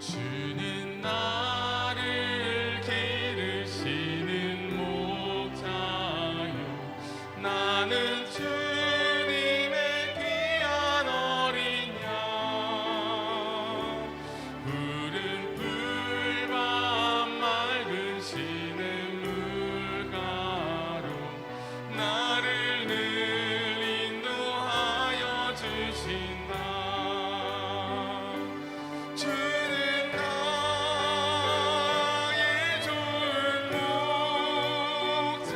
주는 나를 기르시는 목자요, 나는 주님의 귀한 어린 양. 푸른 풀밭 맑은 시냇물가로 나를 늘 인도하여 주신다. 주는 나의 좋은 목자,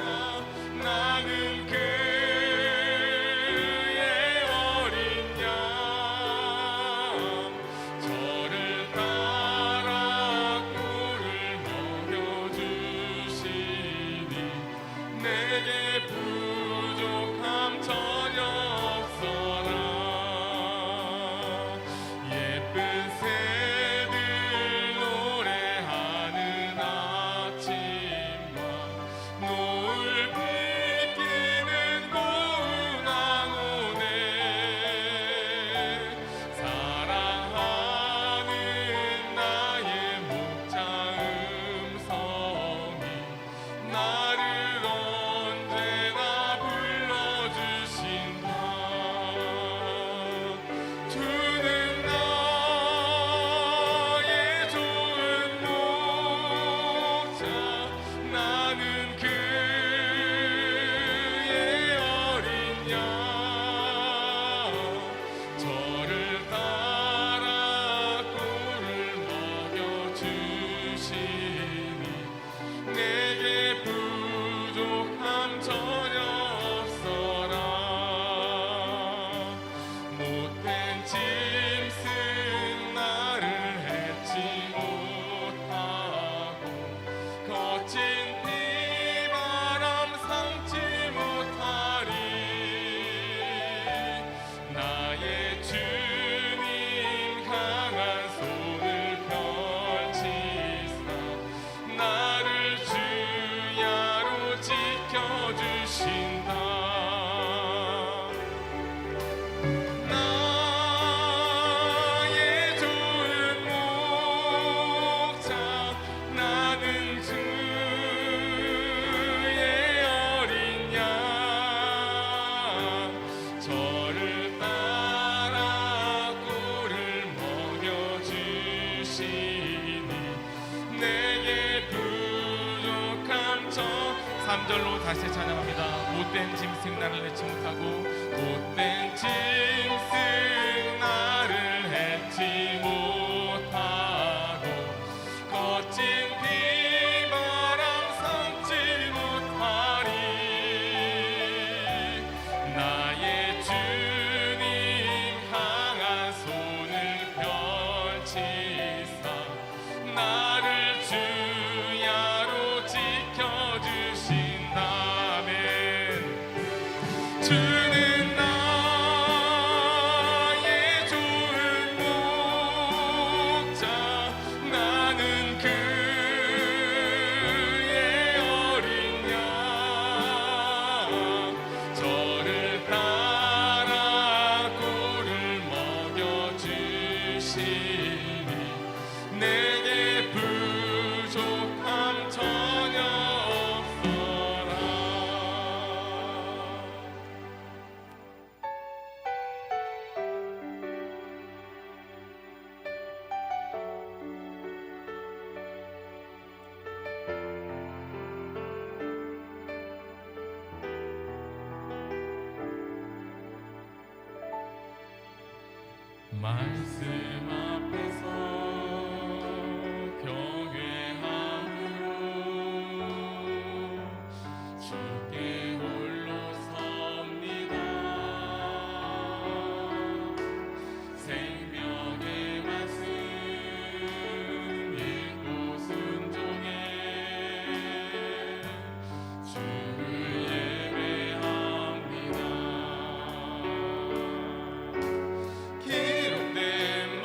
나는 그의 어린 양. 저를 따라 꿀을 먹여주시니 내게 부족함 전혀 없어라. 예쁜 새들 노래하는 아침과 노을 비키는 고운 황혼에 사랑하는 나의 목자 음성이 나를 언제나 불러주신다. 주는 나의 좋은 목자, 나는 그의 어린 양. 저를 따라 꿀을 먹여주시니 내게 부족함 전혀 없어라. 못된 짐승 나를 해치 못하고 거친 비바람 삼지 못하리. 나의 주님 강한 손을 펼치사 나를 주야로 지켜주신다. 나의 좋은 목자, 나는 주의 어린 양. 저를 따라 꿀을 먹여주시니 내게 부족함 전 3절로 다시 찬양합니다. 못된 짐승 나를 해치 못하고, 못된 짐승 나를 해치 못하고 거친 비바람 삼지 못하리. 나의 주님 강한 손을 펼치사 나를 주야로 지켜주신다. 아멘. 주는 나의 좋은 목자, 나는 그의 어린 양. 저를 따라 꿀을 먹여주시니 내게 부족함 전혀 없어라. 말씀 앞에서 경외함으로 주께 홀로 섭니다. 생명의 말씀 읽고 순종해 주를 예배합니다. 기록된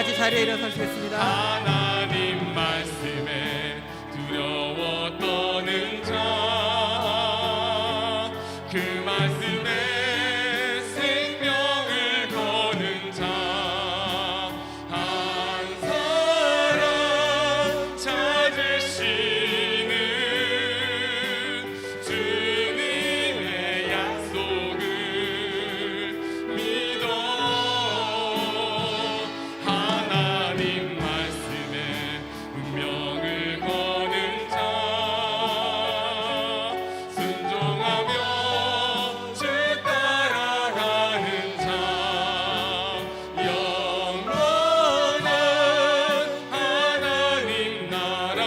같이 자리에 일어서시겠습니다. 하나님 말씀에 두려워 떠는 자, 그 말씀에 생명을 거는 자, 한 사람 찾으시는 주님의 약속을 믿어. 하나님 말씀에 운명을 거는 자, 순종하며 주 따라가는 자, 영원한 하나님 나라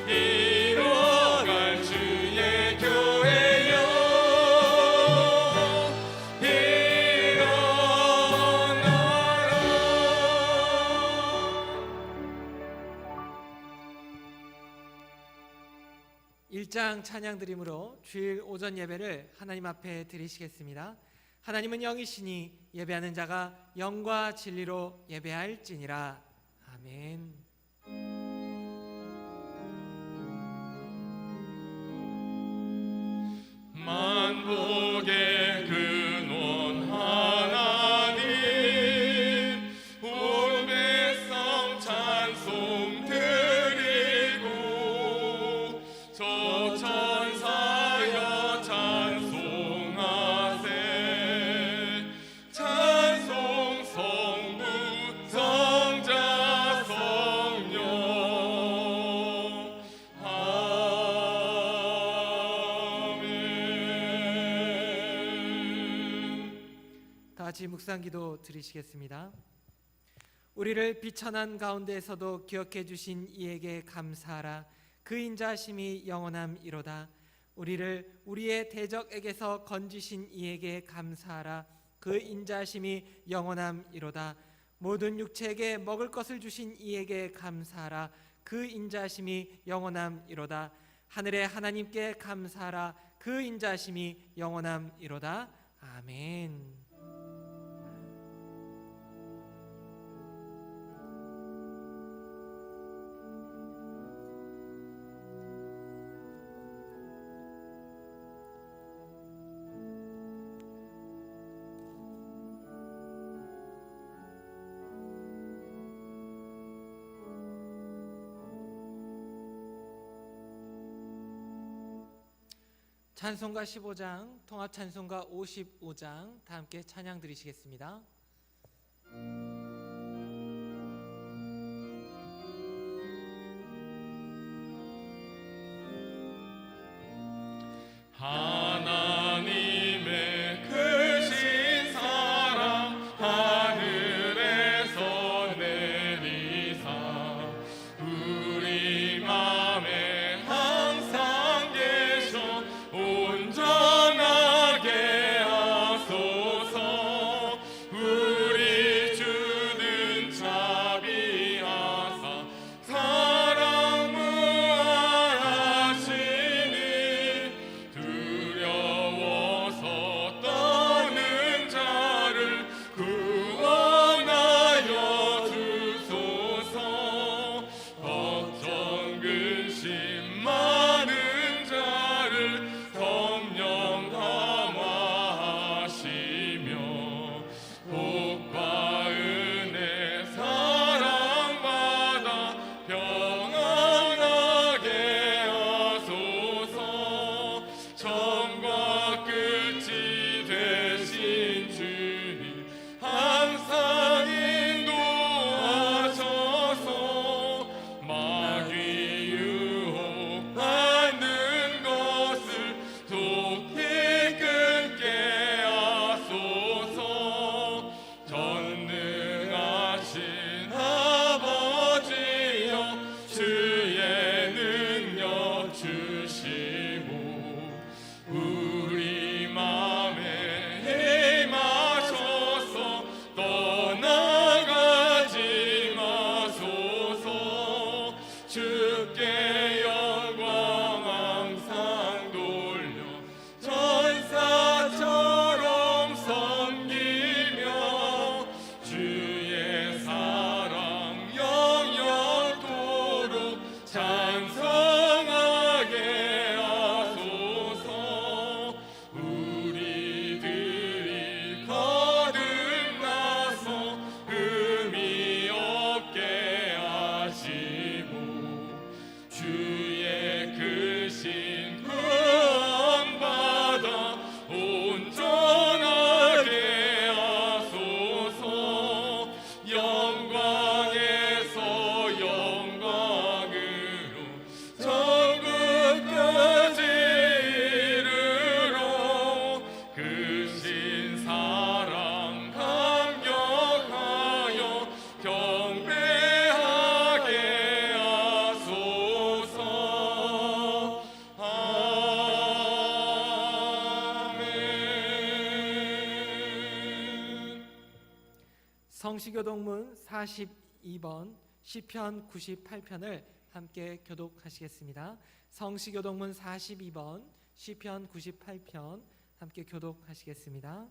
이루어갈 주의 교회여 일어나라. 1장 찬양 드림으로 주일 오전 예배를 하나님 앞에 드리시겠습니다. 하나님은 영이시니 예배하는 자가 영과 진리로 예배할지니라. 아멘. 만복의 근원 하나님, 온 백성 찬송 드리고 저 천사여 찬송하세. 찬송 성부 성자 성령 다 같이 묵상기도 드리시겠습니다. 우리를 비천한 가운데에서도 기억해 주신 이에게 감사하라. 그 인자하심이 영원함이로다. 우리를 우리의 대적에게서 건지신 이에게 감사하라. 그 인자하심이 영원함이로다. 모든 육체에게 먹을 것을 주신 이에게 감사하라. 그 인자하심이 영원함이로다. 하늘의 하나님께 감사하라. 그 인자하심이 영원함이로다. 아멘. 찬송가 15장, 통합 찬송가 55장 다 함께 찬양 드리시겠습니다. 하나님의 크신 사랑 하늘에서 내리사 우리 맘에 항상 계셔 온전하게 하소서. 성시교독문 42번 시편 98편을 함께 교독하시겠습니다. 성시교독문 42번 시편 98편 함께 교독하시겠습니다.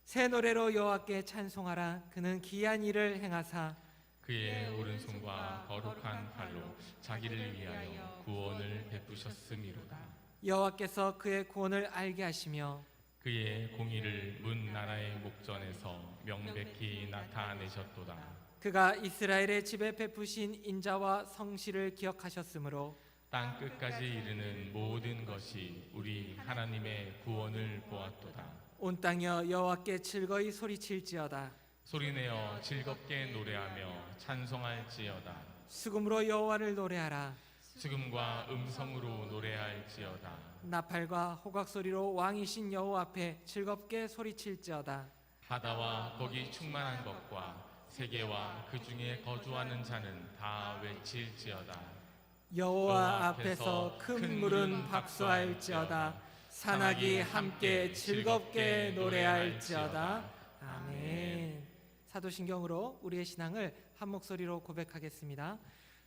새 노래로 여호와께 찬송하라. 그는 기이한 일을 행하사 그의 오른손과 거룩한 팔로 자기를 위하여 구원을 베푸셨음이로다. 여호와께서 그의 구원을 알게 하시며 그의 공의를 문 나라의 목전에서 명백히 나타내셨도다. 그가 이스라엘의 집에 베푸신 인자와 성실을 기억하셨으므로 땅 끝까지 이르는 모든 것이 우리 하나님의 구원을 보았도다. 온 땅이여 여호와께 즐거이 소리칠지어다. 소리내어 즐겁게 노래하며 찬송할지어다. 수금으로 여호와를 노래하라. 수금과 음성으로 노래할지어다. 나팔과 호각 소리로 왕이신 여호와 앞에 즐겁게 소리칠지어다. 바다와 거기 충만한 것과 세계와 그 중에 거주하는 자는 다 외칠지어다. 여호와 앞에서 큰 물은 박수할지어다. 산악이 함께 즐겁게 노래할지어다. 아멘. 사도신경으로 우리의 신앙을 한 목소리로 고백하겠습니다.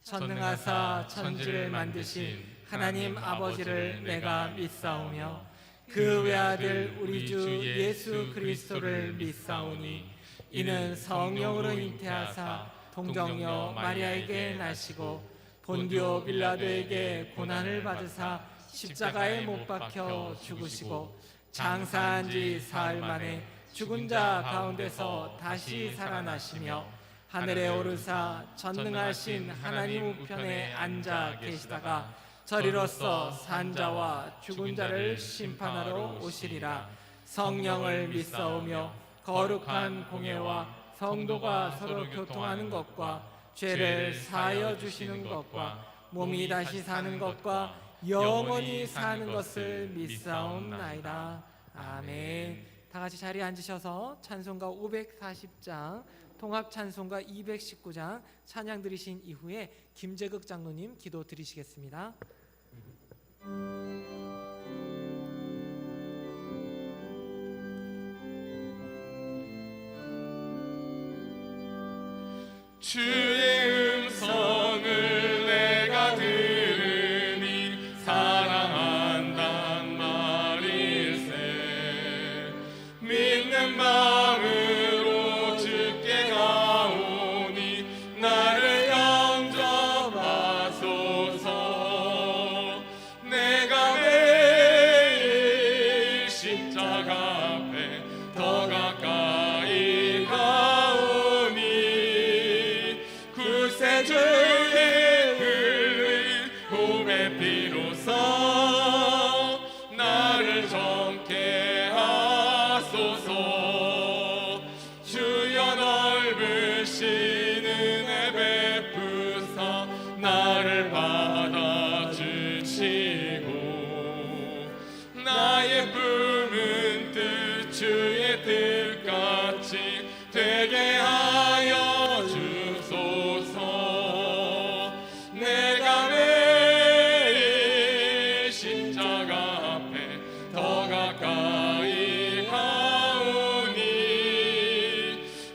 전능하사 천지를 만드신 하나님 아버지를 내가 믿사오며 그 외아들 우리 주 예수 그리스도를 믿사오니 이는 성령으로 잉태하사 동정녀 마리아에게 나시고 본디오 빌라도에게 고난을 받으사 십자가에 못 박혀 죽으시고 장사한 지 사흘 만에 죽은 자 가운데서 다시 살아나시며 하늘에 오르사 전능하신 하나님 우편에 앉아 계시다가 저리로서 산자와 죽은 자를 심판하러 오시리라. 성령을 믿사오며 거룩한 공예와 성도가 서로 교통하는 것과 죄를 사하여 주시는 것과 몸이 다시 사는 것과 영원히 사는 것을 믿사옵나이다. 아멘. 다 같이 자리에 앉으셔서 찬송가 540장 통합 찬송가 219장 찬양 드리신 이후에 김재극 장로님 기도 드리시겠습니다. 주의 음성을 내가 들으니 사랑한단 말일세. 믿는 마음으로 주께 가오니 나를 영접하소서. 내가 매일 십자가 앞에 더 가까이 가오니 구세주의 흘린 몸의 피로써 나를 정케 하소서. 주여 넓으신 은혜 베푸사 나를 받아주시고 나의 품은 뜻 주의 뜻같이 되게 하여 주소서. 내가 매일 십자가 앞에 더 가까이 가오니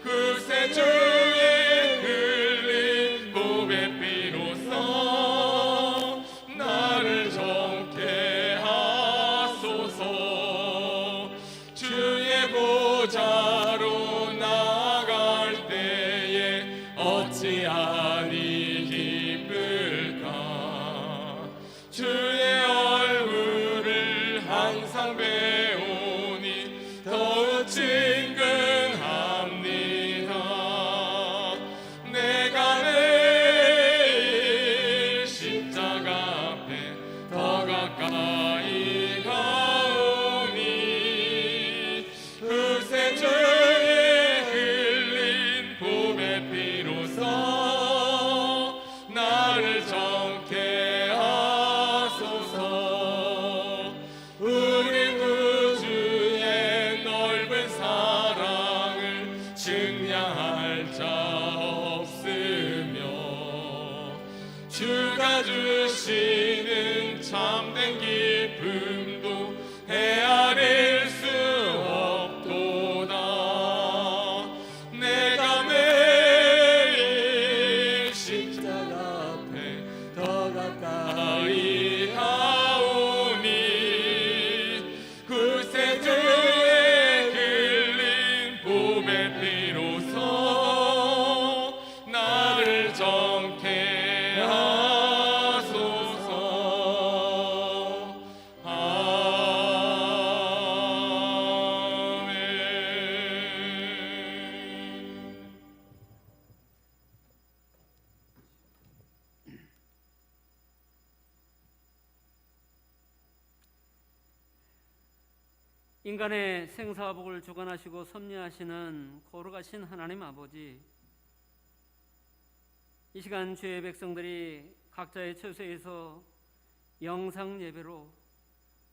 구세주의 흘린 몸의 피로써 나를 정케 하소서. 주의 보좌로 나아갈 때에 어찌하니 기쁠까. 주의 얼굴을 항상 배우니 더욱 친근합니다. 내가 매일 십자가 앞에 더 가까이 가오니 구세주의 흘린 몸의 피로써 나를 정케 하소서. 우리 구주의 넓은 사랑을 증량할 자 없으며 주가 주시는 참된 기쁨도 헤아릴 수 없도다. 내가 인간의 생사복을 주관하시고 섭리하시는 거룩하신 하나님 아버지, 이 시간 주의 백성들이 각자의 처소에서 영상 예배로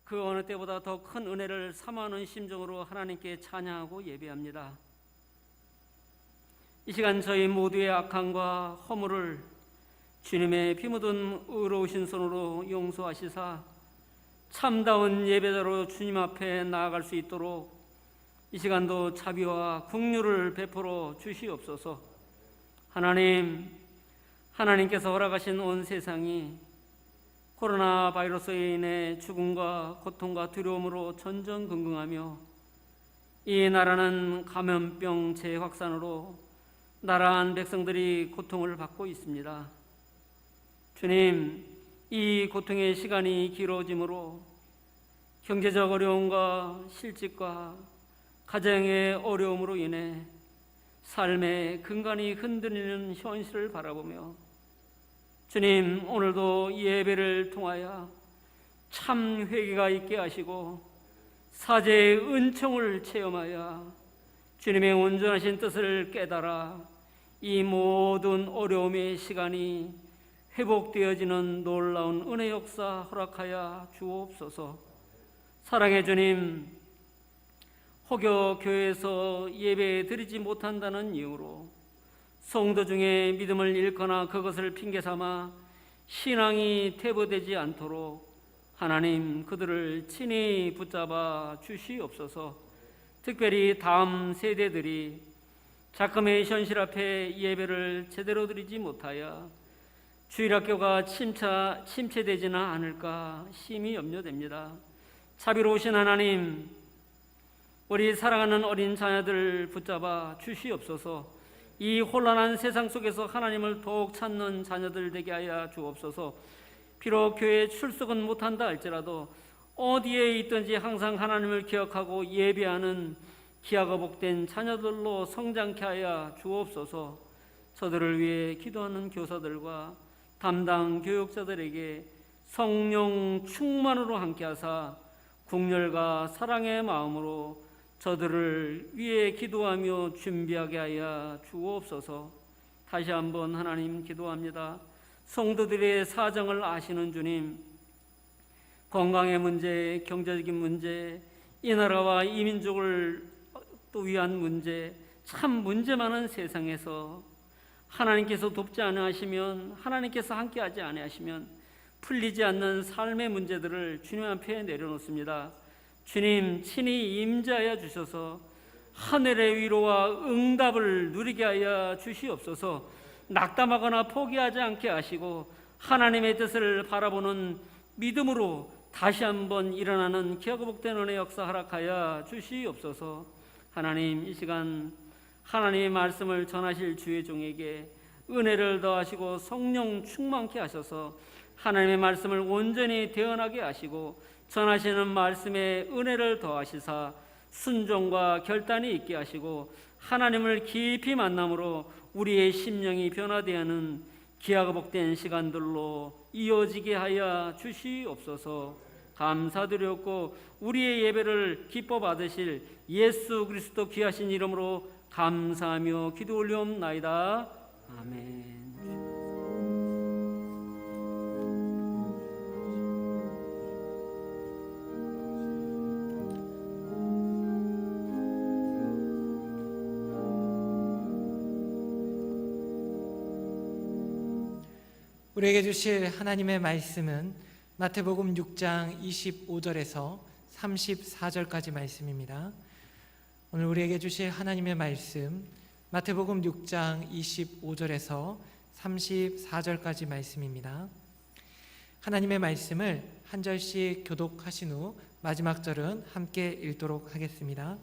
그 어느 때보다 더 큰 은혜를 삼아하는 심정으로 하나님께 찬양하고 예배합니다. 이 시간 저희 모두의 악함과 허물을 주님의 피 묻은 의로우신 손으로 용서하시사 참다운 예배자로 주님 앞에 나아갈 수 있도록 이 시간도 자비와 긍휼을 베풀어 주시옵소서. 하나님께서 허락하신 온 세상이 코로나 바이러스로 인해 죽음과 고통과 두려움으로 전전긍긍하며 이 나라는 감염병 재확산으로 나라한 백성들이 고통을 받고 있습니다. 주님, 이 고통의 시간이 길어짐으로 경제적 어려움과 실직과 가정의 어려움으로 인해 삶의 근간이 흔들리는 현실을 바라보며 주님, 오늘도 예배를 통하여 참 회개가 있게 하시고 사죄의 은총을 체험하여 주님의 온전하신 뜻을 깨달아 이 모든 어려움의 시간이 회복되어지는 놀라운 은혜 역사 허락하여 주옵소서. 사랑의 주님, 혹여 교회에서 예배 드리지 못한다는 이유로 성도 중에 믿음을 잃거나 그것을 핑계삼아 신앙이 퇴보되지 않도록 하나님 그들을 친히 붙잡아 주시옵소서. 특별히 다음 세대들이 작금의 현실 앞에 예배를 제대로 드리지 못하여 주일학교가 침체되지는 않을까 심히 염려됩니다. 자비로우신 하나님, 우리 사랑하는 어린 자녀들 붙잡아 주시옵소서. 이 혼란한 세상 속에서 하나님을 더욱 찾는 자녀들 되게 하여 주옵소서. 비록 교회에 출석은 못한다 할지라도 어디에 있든지 항상 하나님을 기억하고 예배하는 기아가 복된 자녀들로 성장케 하여 주옵소서. 저들을 위해 기도하는 교사들과 담당 교육자들에게 성령 충만으로 함께하사 국렬과 사랑의 마음으로 저들을 위해 기도하며 준비하게 하여 주옵소서. 다시 한번 하나님 기도합니다. 성도들의 사정을 아시는 주님, 건강의 문제, 경제적인 문제, 이 나라와 이 민족을 또 위한 문제, 참 문제 많은 세상에서 하나님께서 돕지 않으시면, 하나님께서 함께하지 않으시면 풀리지 않는 삶의 문제들을 주님 앞에 내려놓습니다. 주님 친히 임재하여 주셔서 하늘의 위로와 응답을 누리게 하여 주시옵소서. 낙담하거나 포기하지 않게 하시고 하나님의 뜻을 바라보는 믿음으로 다시 한번 일어나는 기하고 복된 은혜 역사 허락하여 주시옵소서. 하나님, 이 시간 하나님의 말씀을 전하실 주의 종에게 은혜를 더하시고 성령 충만케 하셔서 하나님의 말씀을 온전히 대언하게 하시고 전하시는 말씀에 은혜를 더하시사 순종과 결단이 있게 하시고 하나님을 깊이 만남으로 우리의 심령이 변화되는 기하고 복된 시간들로 이어지게 하여 주시옵소서. 감사드렸고 우리의 예배를 기뻐 받으실 예수 그리스도 귀하신 이름으로 감사하며 기도 올리옵나이다. 아멘. 우리에게 주실 하나님의 말씀은 마태복음 6장 25절에서 34절까지 말씀입니다. 오늘 우리에게 주실 하나님의 말씀 마태복음 6장 25절에서 34절까지 말씀입니다. 하나님의 말씀을 한 절씩 교독하신 후 마지막 절은 함께 읽도록 하겠습니다.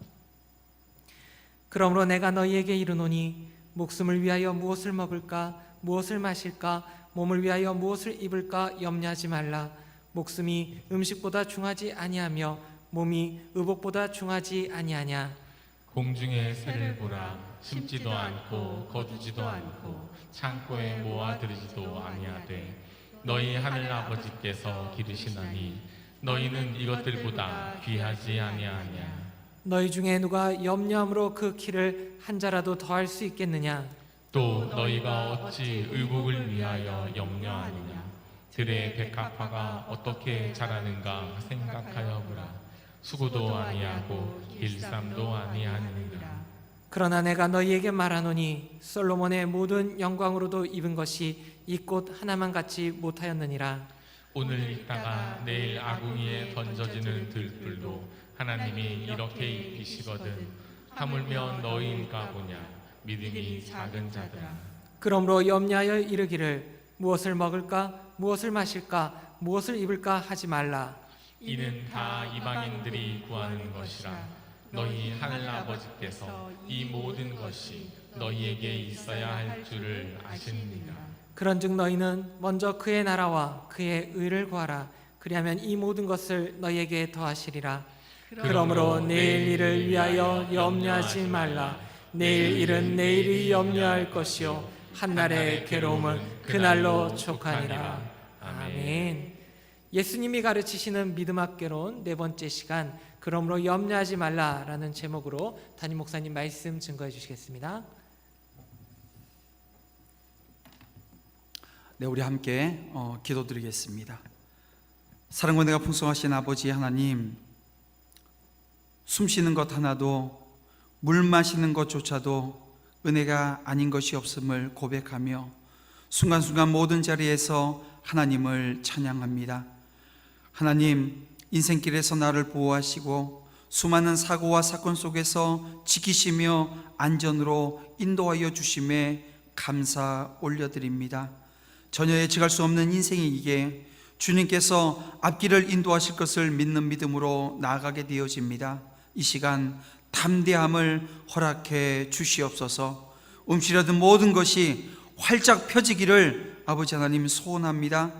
그러므로 내가 너희에게 이르노니 목숨을 위하여 무엇을 먹을까 무엇을 마실까 몸을 위하여 무엇을 입을까 염려하지 말라. 목숨이 음식보다 중하지 아니하며 몸이 의복보다 중하지 아니하냐. 공중의 새를 보라. 심지도 않고 거두지도 않고 창고에 모아들이지도 아니하되 너희 하늘 아버지께서 기르시나니 너희는 이것들보다 귀하지 아니하냐. 너희 중에 누가 염려함으로 그 키를 한 자라도 더할 수 있겠느냐? 또 너희가 어찌 의복을 위하여 염려하느냐? 들의 백합화가 어떻게 자라는가 생각하여 보라. 수고도 아니하고 길쌈도 아니하느니라. 그러나 내가 너희에게 말하노니 솔로몬의 모든 영광으로도 입은 것이 이 꽃 하나만 같이 못하였느니라. 오늘 읽다가 내일 아궁이에 던져지는 들불도 하나님이 이렇게 입히시거든. 하물며 너희인가 보냐. 믿음이 작은 자들아. 그러므로 염려하여 이르기를 무엇을 먹을까 무엇을 마실까 무엇을 입을까 하지 말라. 이는 다 이방인들이 구하는 것이라. 너희 하늘 아버지께서 이 모든 것이 너희에게 있어야 할 줄을 아시느니라. 그런즉 너희는 먼저 그의 나라와 그의 의를 구하라. 그리하면 이 모든 것을 너희에게 더하시리라. 그러므로 내일 일을 위하여 염려하지 말라. 내일 일은 내일이 염려할 것이요 한날의 괴로움은 그날로 족하니라. 아멘. 예수님이 가르치시는 믿음 학개론 네 번째 시간, 그러므로 염려하지 말라라는 제목으로 담임 목사님 말씀 증거해 주시겠습니다. 네, 우리 함께 기도드리겠습니다. 사랑과 은혜가 풍성하신 아버지 하나님, 숨 쉬는 것 하나도 물 마시는 것조차도 은혜가 아닌 것이 없음을 고백하며 순간순간 모든 자리에서 하나님을 찬양합니다. 하나님, 인생길에서 나를 보호하시고 수많은 사고와 사건 속에서 지키시며 안전으로 인도하여 주심에 감사 올려드립니다. 전혀 예측할 수 없는 인생이기에 주님께서 앞길을 인도하실 것을 믿는 믿음으로 나아가게 되어집니다. 이 시간 담대함을 허락해 주시옵소서. 움츠려든 모든 것이 활짝 펴지기를 아버지 하나님 소원합니다.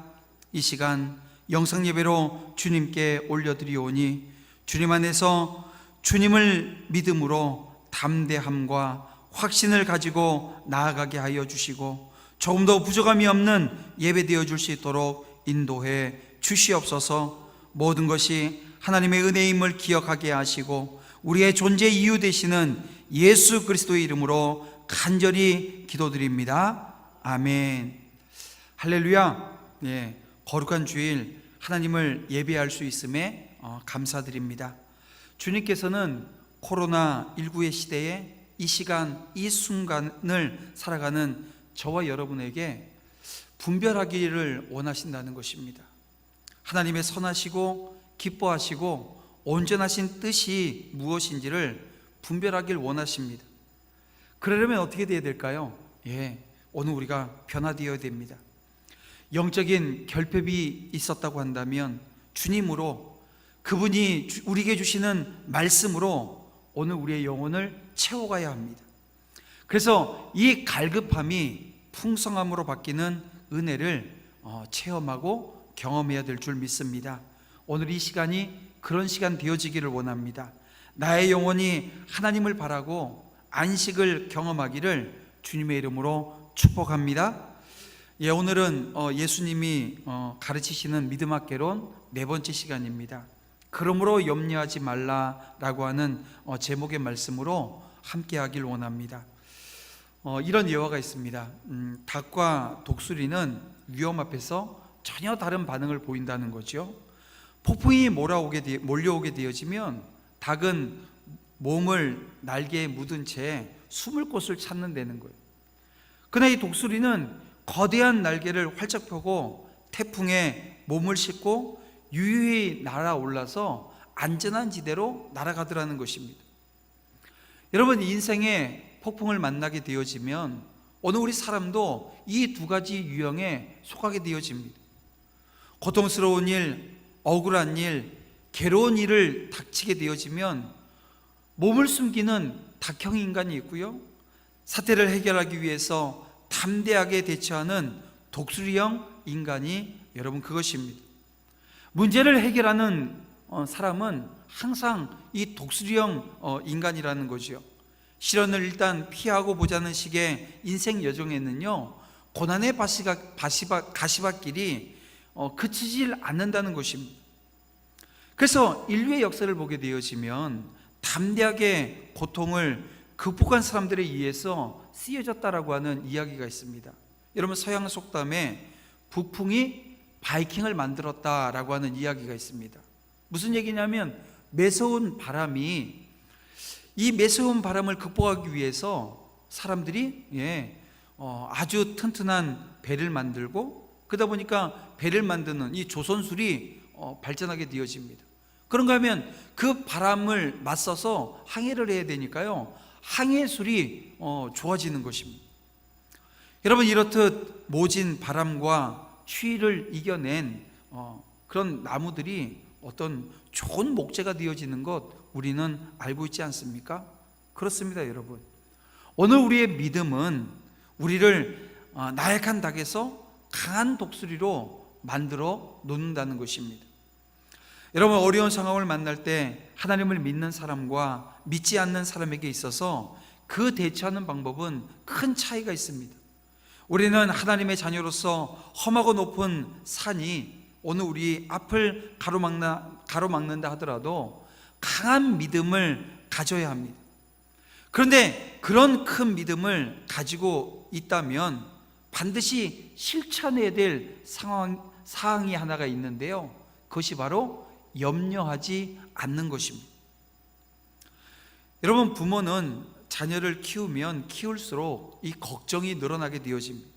이 시간 영상예배로 주님께 올려드리오니 주님 안에서 주님을 믿음으로 담대함과 확신을 가지고 나아가게 하여 주시고 조금 더 부족함이 없는 예배 되어줄 수 있도록 인도해 주시옵소서. 모든 것이 하나님의 은혜임을 기억하게 하시고 우리의 존재 이유 되시는 예수 그리스도의 이름으로 간절히 기도드립니다. 아멘. 할렐루야. 예, 거룩한 주일 하나님을 예배할 수 있음에 감사드립니다. 주님께서는 코로나19의 시대에 이 시간 이 순간을 살아가는 저와 여러분에게 분별하기를 원하신다는 것입니다. 하나님의 선하시고 기뻐하시고 온전하신 뜻이 무엇인지를 분별하길 원하십니다. 그러려면 어떻게 되어야 될까요? 오늘 우리가 변화되어야 됩니다. 영적인 결핍이 있었다고 한다면 주님으로, 그분이 우리에게 주시는 말씀으로 오늘 우리의 영혼을 채워가야 합니다. 그래서 이 갈급함이 풍성함으로 바뀌는 은혜를 체험하고 경험해야 될 줄 믿습니다. 오늘 이 시간이 그런 시간 되어지기를 원합니다. 나의 영혼이 하나님을 바라고 안식을 경험하기를 주님의 이름으로 축복합니다. 오늘은 예수님이 가르치시는 믿음 학개론 네 번째 시간입니다. 그러므로 염려하지 말라라고 하는 제목의 말씀으로 함께 하길 원합니다. 이런 예화가 있습니다. 닭과 독수리는 위험 앞에서 전혀 다른 반응을 보인다는 거죠. 폭풍이 몰려오게 되어지면 닭은 몸을 날개에 묻은 채 숨을 곳을 찾는다는 거예요. 그러나 이 독수리는 거대한 날개를 활짝 펴고 태풍에 몸을 싣고 유유히 날아올라서 안전한 지대로 날아가더라는 것입니다. 여러분, 인생에 폭풍을 만나게 되어지면 어느 우리 사람도 이 두 가지 유형에 속하게 되어집니다. 고통스러운 일, 억울한 일, 괴로운 일을 닥치게 되어지면 몸을 숨기는 닭형 인간이 있고요, 사태를 해결하기 위해서 담대하게 대처하는 독수리형 인간이 여러분 그것입니다. 문제를 해결하는 사람은 항상 이 독수리형 인간이라는 거죠. 시련을 일단 피하고 보자는 식의 인생 여정에는요, 고난의 가시밭길이 그치질 않는다는 것입니다. 그래서 인류의 역사를 보게 되어지면 담대하게 고통을 극복한 사람들에 의해서 쓰여졌다라고 하는 이야기가 있습니다. 여러분, 서양 속담에 북풍이 바이킹을 만들었다라고 하는 이야기가 있습니다. 무슨 얘기냐면 매서운 바람이, 이 매서운 바람을 극복하기 위해서 사람들이 아주 튼튼한 배를 만들고, 그러다 보니까 배를 만드는 이 조선술이 발전하게 되어집니다. 그런가 하면 그 바람을 맞서서 항해를 해야 되니까요, 항해술이 좋아지는 것입니다. 여러분, 이렇듯 모진 바람과 추위를 이겨낸 그런 나무들이 어떤 좋은 목재가 되어지는 것 우리는 알고 있지 않습니까? 그렇습니다, 여러분. 오늘 우리의 믿음은 우리를 나약한 닭에서 강한 독수리로 만들어 놓는다는 것입니다. 여러분, 어려운 상황을 만날 때 하나님을 믿는 사람과 믿지 않는 사람에게 있어서 그 대처하는 방법은 큰 차이가 있습니다. 우리는 하나님의 자녀로서 험하고 높은 산이 오늘 우리 앞을 가로막는다 하더라도 강한 믿음을 가져야 합니다. 그런데 그런 큰 믿음을 가지고 있다면 반드시 실천해야 될 사항이 하나가 있는데요, 그것이 바로 염려하지 않는 것입니다. 여러분, 부모는 자녀를 키우면 키울수록 이 걱정이 늘어나게 되어집니다.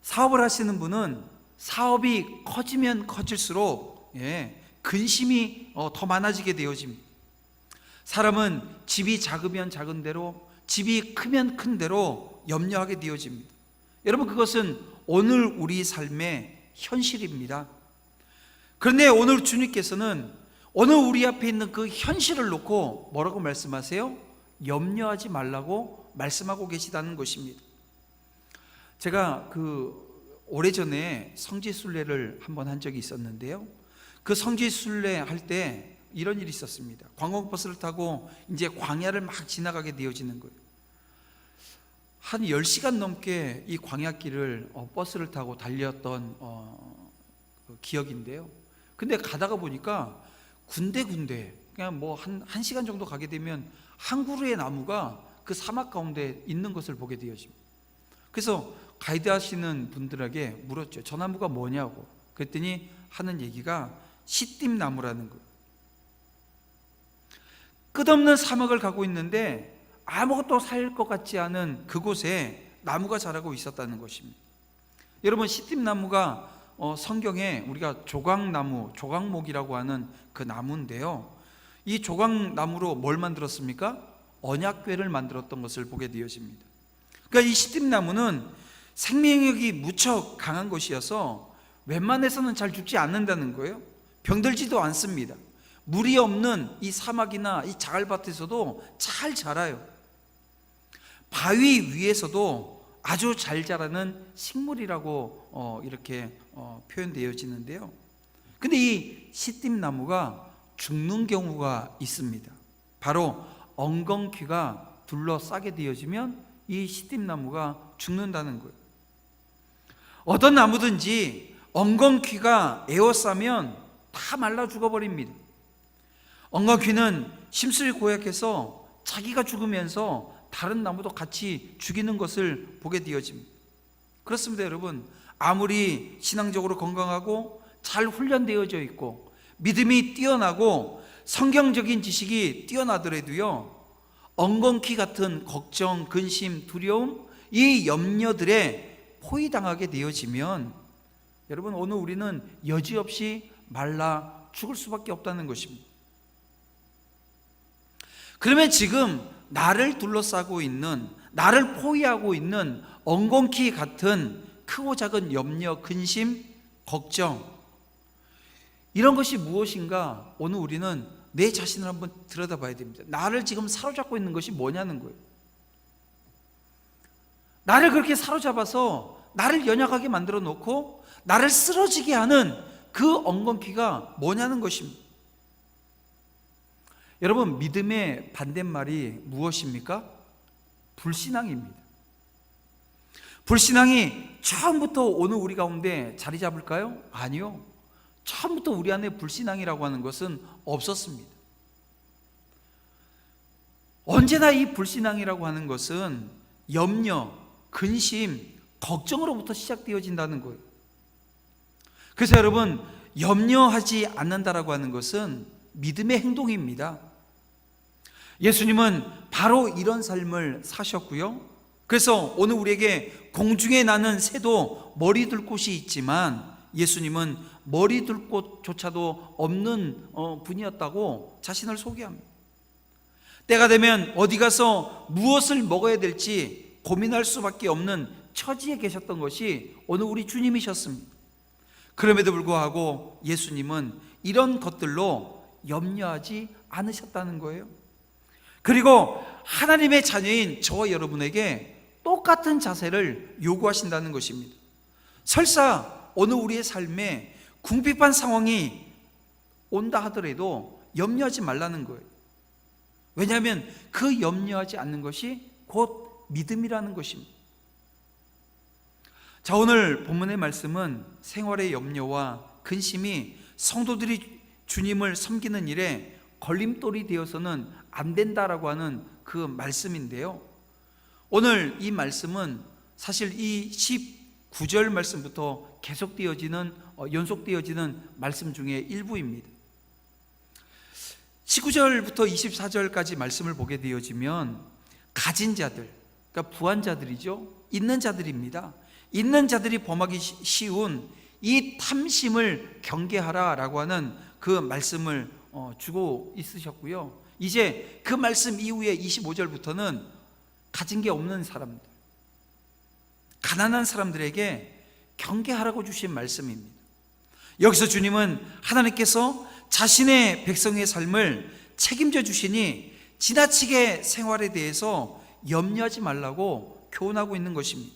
사업을 하시는 분은 사업이 커지면 커질수록 근심이 더 많아지게 되어집니다. 사람은 집이 작으면 작은 대로, 집이 크면 큰 대로 염려하게 되어집니다. 여러분, 그것은 오늘 우리 삶의 현실입니다. 그런데 오늘 주님께서는 오늘 우리 앞에 있는 그 현실을 놓고 뭐라고 말씀하세요? 염려하지 말라고 말씀하고 계시다는 것입니다. 제가 오래전에 성지순례를 한번 한 적이 있었는데요, 그 성지순례 할 때 이런 일이 있었습니다. 관광버스를 타고 이제 광야를 막 지나가게 되어지는 거예요. 한 10시간 넘게 이 광야길을 버스를 타고 달렸던 기억인데요, 근데 가다가 보니까 군데군데 그냥 뭐 한 시간 정도 가게 되면 한 그루의 나무가 그 사막 가운데 있는 것을 보게 되어집니다. 그래서 가이드 하시는 분들에게 물었죠. 저 나무가 뭐냐고. 그랬더니 하는 얘기가 시띠나무라는 거예요. 끝없는 사막을 가고 있는데 아무것도 살 것 같지 않은 그곳에 나무가 자라고 있었다는 것입니다. 여러분, 시띠나무가 성경에 우리가 조각나무, 조각목이라고 하는 그 나무인데요, 이 조각나무로 뭘 만들었습니까? 언약궤를 만들었던 것을 보게 되어집니다. 그러니까 이 시띠나무는 생명력이 무척 강한 것이어서 웬만해서는 잘 죽지 않는다는 거예요. 병들지도 않습니다. 물이 없는 이 사막이나 이 자갈밭에서도 잘 자라요. 바위 위에서도 아주 잘 자라는 식물이라고 이렇게 표현되어지는데요, 근데 이 시띠나무가 죽는 경우가 있습니다. 바로 엉겅퀴가 둘러싸게 되어지면 이 시띠나무가 죽는다는 거예요. 어떤 나무든지 엉겅퀴가 에워싸면 다 말라 죽어버립니다. 엉겅퀴는 심술이 고약해서 자기가 죽으면서 다른 나무도 같이 죽이는 것을 보게 되어집니다. 그렇습니다, 여러분. 아무리 신앙적으로 건강하고 잘 훈련되어져 있고 믿음이 뛰어나고 성경적인 지식이 뛰어나더라도요, 엉겅퀴 같은 걱정, 근심, 두려움, 이 염려들에 포위당하게 되어지면 여러분, 오늘 우리는 여지없이 말라 죽을 수밖에 없다는 것입니다. 그러면 지금 나를 둘러싸고 있는, 나를 포위하고 있는 엉겅퀴 같은 크고 작은 염려, 근심, 걱정, 이런 것이 무엇인가 오늘 우리는 내 자신을 한번 들여다봐야 됩니다. 나를 지금 사로잡고 있는 것이 뭐냐는 거예요. 나를 그렇게 사로잡아서 나를 연약하게 만들어 놓고 나를 쓰러지게 하는 그 엉겅퀴가 뭐냐는 것입니다. 여러분, 믿음의 반대말이 무엇입니까? 불신앙입니다. 불신앙이 처음부터 오늘 우리 가운데 자리 잡을까요? 아니요. 처음부터 우리 안에 불신앙이라고 하는 것은 없었습니다. 언제나 이 불신앙이라고 하는 것은 염려, 근심, 걱정으로부터 시작되어진다는 거예요. 그래서 여러분, 염려하지 않는다라고 하는 것은 믿음의 행동입니다. 예수님은 바로 이런 삶을 사셨고요. 그래서 오늘 우리에게 공중에 나는 새도 머리 둘 곳이 있지만 예수님은 머리 둘 곳조차도 없는 분이었다고 자신을 소개합니다. 때가 되면 어디 가서 무엇을 먹어야 될지 고민할 수밖에 없는 처지에 계셨던 것이 오늘 우리 주님이셨습니다. 그럼에도 불구하고 예수님은 이런 것들로 염려하지 않으셨다는 거예요. 그리고 하나님의 자녀인 저와 여러분에게 똑같은 자세를 요구하신다는 것입니다. 설사 오늘 우리의 삶에 궁핍한 상황이 온다 하더라도 염려하지 말라는 거예요. 왜냐하면 그 염려하지 않는 것이 곧 믿음이라는 것입니다. 자, 오늘 본문의 말씀은 생활의 염려와 근심이 성도들이 주님을 섬기는 일에 걸림돌이 되어서는 안 된다라고 하는 그 말씀인데요. 오늘 이 말씀은 사실 이 19절 말씀부터 계속되어지는 연속되어지는 말씀 중에 일부입니다. 19절부터 24절까지 말씀을 보게 되어지면 가진 자들, 그러니까 부한 자들이죠. 있는 자들입니다. 있는 자들이 범하기 쉬운 이 탐심을 경계하라라고 하는 그 말씀을 주고 있으셨고요. 이제 그 말씀 이후에 25절부터는 가진 게 없는 사람들, 가난한 사람들에게 경계하라고 주신 말씀입니다. 여기서 주님은 하나님께서 자신의 백성의 삶을 책임져 주시니 지나치게 생활에 대해서 염려하지 말라고 교훈하고 있는 것입니다.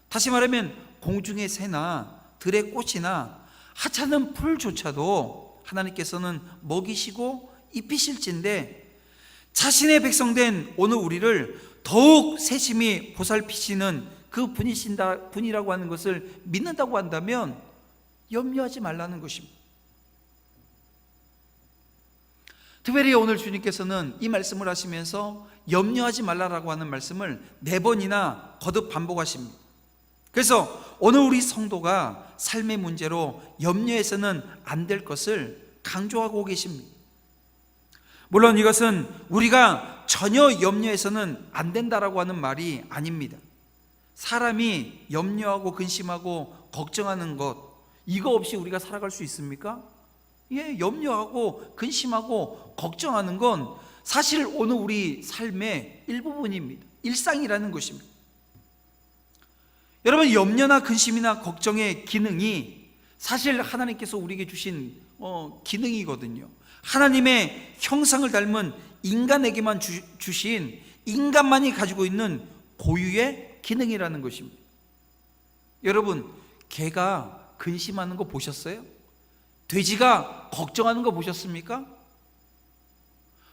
다시 말하면 공중의 새나 들의 꽃이나 하찮은 풀조차도 하나님께서는 먹이시고 입히실진데 자신의 백성된 오늘 우리를 더욱 세심히 보살피시는 그 분이라고 하는 것을 믿는다고 한다면 염려하지 말라는 것입니다. 특별히 오늘 주님께서는 이 말씀을 하시면서 염려하지 말라라고 하는 말씀을 4번이나 거듭 반복하십니다. 그래서 오늘 우리 성도가 삶의 문제로 염려해서는 안 될 것을 강조하고 계십니다. 물론 이것은 우리가 전혀 염려해서는 안 된다라고 하는 말이 아닙니다. 사람이 염려하고 근심하고 걱정하는 것, 이거 없이 우리가 살아갈 수 있습니까? 예, 염려하고 근심하고 걱정하는 건 사실 오늘 우리 삶의 일부분입니다. 일상이라는 것입니다. 여러분, 염려나 근심이나 걱정의 기능이 사실 하나님께서 우리에게 주신 기능이거든요. 하나님의 형상을 닮은 인간에게만 주신 인간만이 가지고 있는 고유의 기능이라는 것입니다. 여러분, 개가 근심하는 거 보셨어요? 돼지가 걱정하는 거 보셨습니까?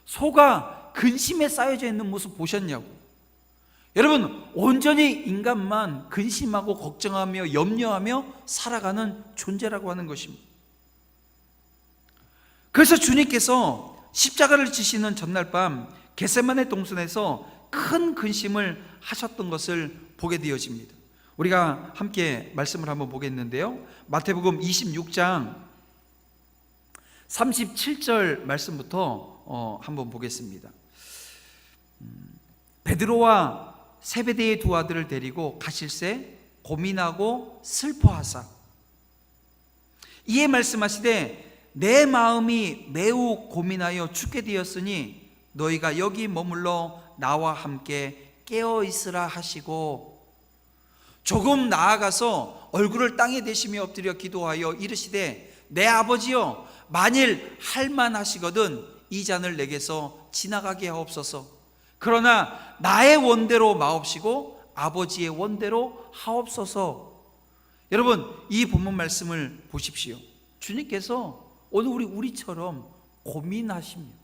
소가 근심에 쌓여져 있는 모습 보셨냐고. 여러분, 온전히 인간만 근심하고 걱정하며 염려하며 살아가는 존재라고 하는 것입니다. 그래서 주님께서 십자가를 지시는 전날 밤 겟세마네 동산에서 큰 근심을 하셨던 것을 보게 되어집니다. 우리가 함께 말씀을 한번 보겠는데요. 마태복음 26장 37절 말씀부터 한번 보겠습니다. 베드로와 세베대의 두 아들을 데리고 가실새 고민하고 슬퍼하사 이에 말씀하시되 내 마음이 매우 고민하여 죽게 되었으니 너희가 여기 머물러 나와 함께 깨어 있으라 하시고 조금 나아가서 얼굴을 땅에 대시며 엎드려 기도하여 이르시되 내 아버지여 만일 할만하시거든 이 잔을 내게서 지나가게 하옵소서. 그러나 나의 원대로 마옵시고 아버지의 원대로 하옵소서. 여러분, 이 본문 말씀을 보십시오. 주님께서 오늘 우리처럼 고민하십니다.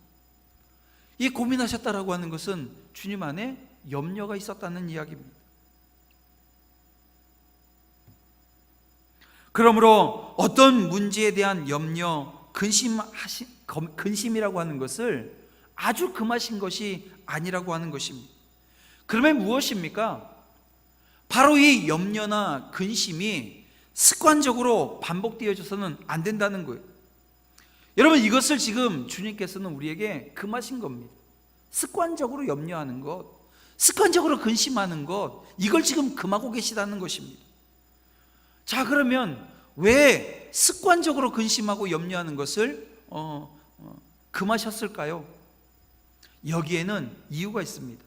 이 고민하셨다라고 하는 것은 주님 안에 염려가 있었다는 이야기입니다. 그러므로 어떤 문제에 대한 염려, 근심이라고 하는 것을 아주 금하신 것이 아니라고 하는 것입니다. 그러면 무엇입니까? 바로 이 염려나 근심이 습관적으로 반복되어져서는 안 된다는 거예요. 여러분, 이것을 지금 주님께서는 우리에게 금하신 겁니다. 습관적으로 염려하는 것, 습관적으로 근심하는 것, 이걸 지금 금하고 계시다는 것입니다. 자, 그러면 왜 습관적으로 근심하고 염려하는 것을 금하셨을까요? 여기에는 이유가 있습니다.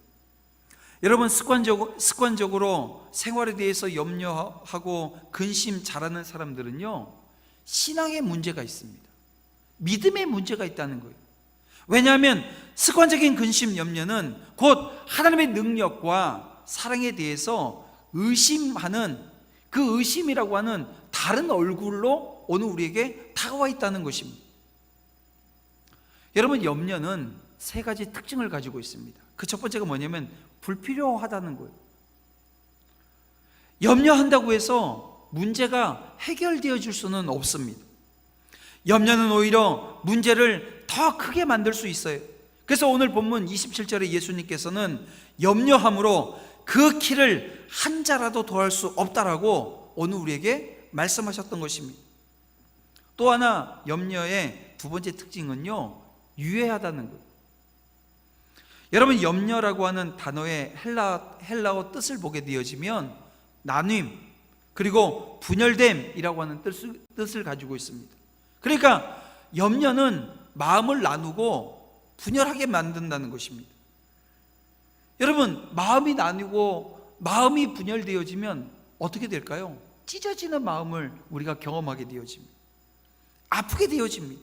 여러분, 습관적으로 생활에 대해서 염려하고 근심 잘하는 사람들은요, 신앙에 문제가 있습니다. 믿음에 문제가 있다는 거예요. 왜냐하면 습관적인 근심, 염려는 곧 하나님의 능력과 사랑에 대해서 의심하는, 그 의심이라고 하는 다른 얼굴로 오늘 우리에게 다가와 있다는 것입니다. 여러분, 염려는 세 가지 특징을 가지고 있습니다. 그 첫 번째가 뭐냐면 불필요하다는 거예요. 염려한다고 해서 문제가 해결되어질 수는 없습니다. 염려는 오히려 문제를 더 크게 만들 수 있어요. 그래서 오늘 본문 27절에 예수님께서는 염려함으로 그 키를 한 자라도 더할 수 없다라고 오늘 우리에게 말씀하셨던 것입니다. 또 하나, 염려의 두 번째 특징은요, 유해하다는 거예요. 여러분, 염려라고 하는 단어의 헬라어 뜻을 보게 되어지면 나눔, 그리고 분열됨이라고 하는 뜻을 가지고 있습니다. 그러니까 염려는 마음을 나누고 분열하게 만든다는 것입니다. 여러분, 마음이 나뉘고 마음이 분열되어지면 어떻게 될까요? 찢어지는 마음을 우리가 경험하게 되어집니다. 아프게 되어집니다.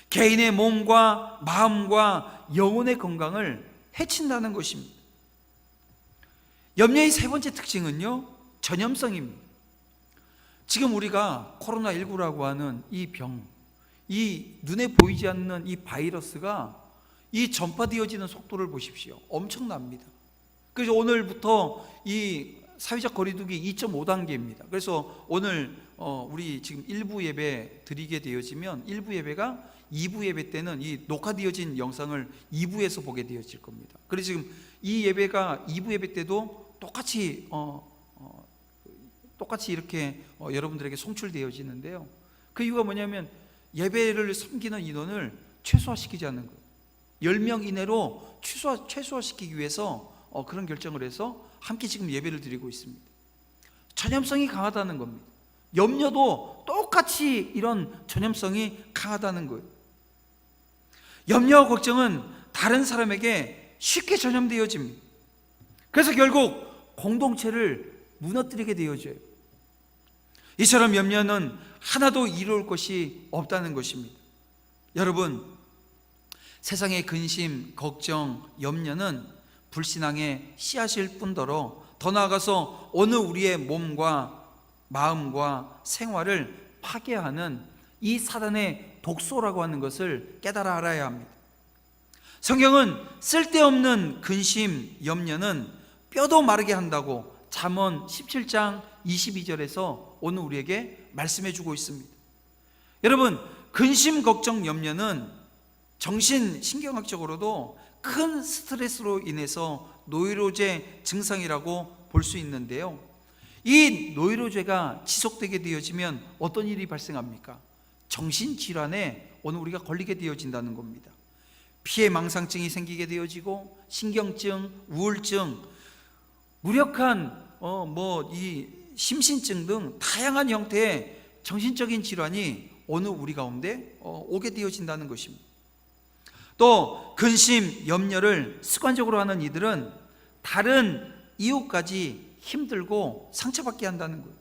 개인의 몸과 마음과 영혼의 건강을 해친다는 것입니다. 염려의 세 번째 특징은요, 전염성입니다. 지금 우리가 코로나19라고 하는 이 병, 이 눈에 보이지 않는 이 바이러스가 이 전파되어지는 속도를 보십시오. 엄청납니다. 그래서 오늘부터 이 사회적 거리두기 2.5단계입니다. 그래서 오늘 우리 지금 1부 예배 드리게 되어지면 1부 예배가 2부 예배 때는 이 녹화되어진 영상을 2부에서 보게 되어질 겁니다. 그래서 지금 이 예배가 2부 예배 때도 똑같이 이렇게 여러분들에게 송출되어지는데요. 그 이유가 뭐냐면 예배를 섬기는 인원을 최소화시키자는 거예요. 10명 이내로 최소화시키기 위해서 그런 결정을 해서 함께 지금 예배를 드리고 있습니다. 전염성이 강하다는 겁니다. 염려도 똑같이 이런 전염성이 강하다는 거예요. 염려와 걱정은 다른 사람에게 쉽게 전염되어집니다. 그래서 결국 공동체를 무너뜨리게 되어져요. 이처럼 염려는 하나도 이룰 것이 없다는 것입니다. 여러분, 세상의 근심, 걱정, 염려는 불신앙의 씨앗일 뿐더러 더 나아가서 오늘 우리의 몸과 마음과 생활을 파괴하는 이 사단의 독소라고 하는 것을 깨달아 알아야 합니다. 성경은 쓸데없는 근심, 염려는 뼈도 마르게 한다고 잠언 17장 22절에서 오늘 우리에게 말씀해 주고 있습니다. 여러분, 근심, 걱정, 염려는 정신신경학적으로도 큰 스트레스로 인해서 노이로제 증상이라고 볼 수 있는데요, 이 노이로제가 지속되게 되어지면 어떤 일이 발생합니까? 정신질환에 오늘 우리가 걸리게 되어진다는 겁니다. 피해망상증이 생기게 되어지고 신경증, 우울증, 무력한 이 심신증 등 다양한 형태의 정신적인 질환이 오늘 우리 가운데 오게 되어진다는 것입니다. 또 근심, 염려를 습관적으로 하는 이들은 다른 이웃까지 힘들고 상처받게 한다는 거예요.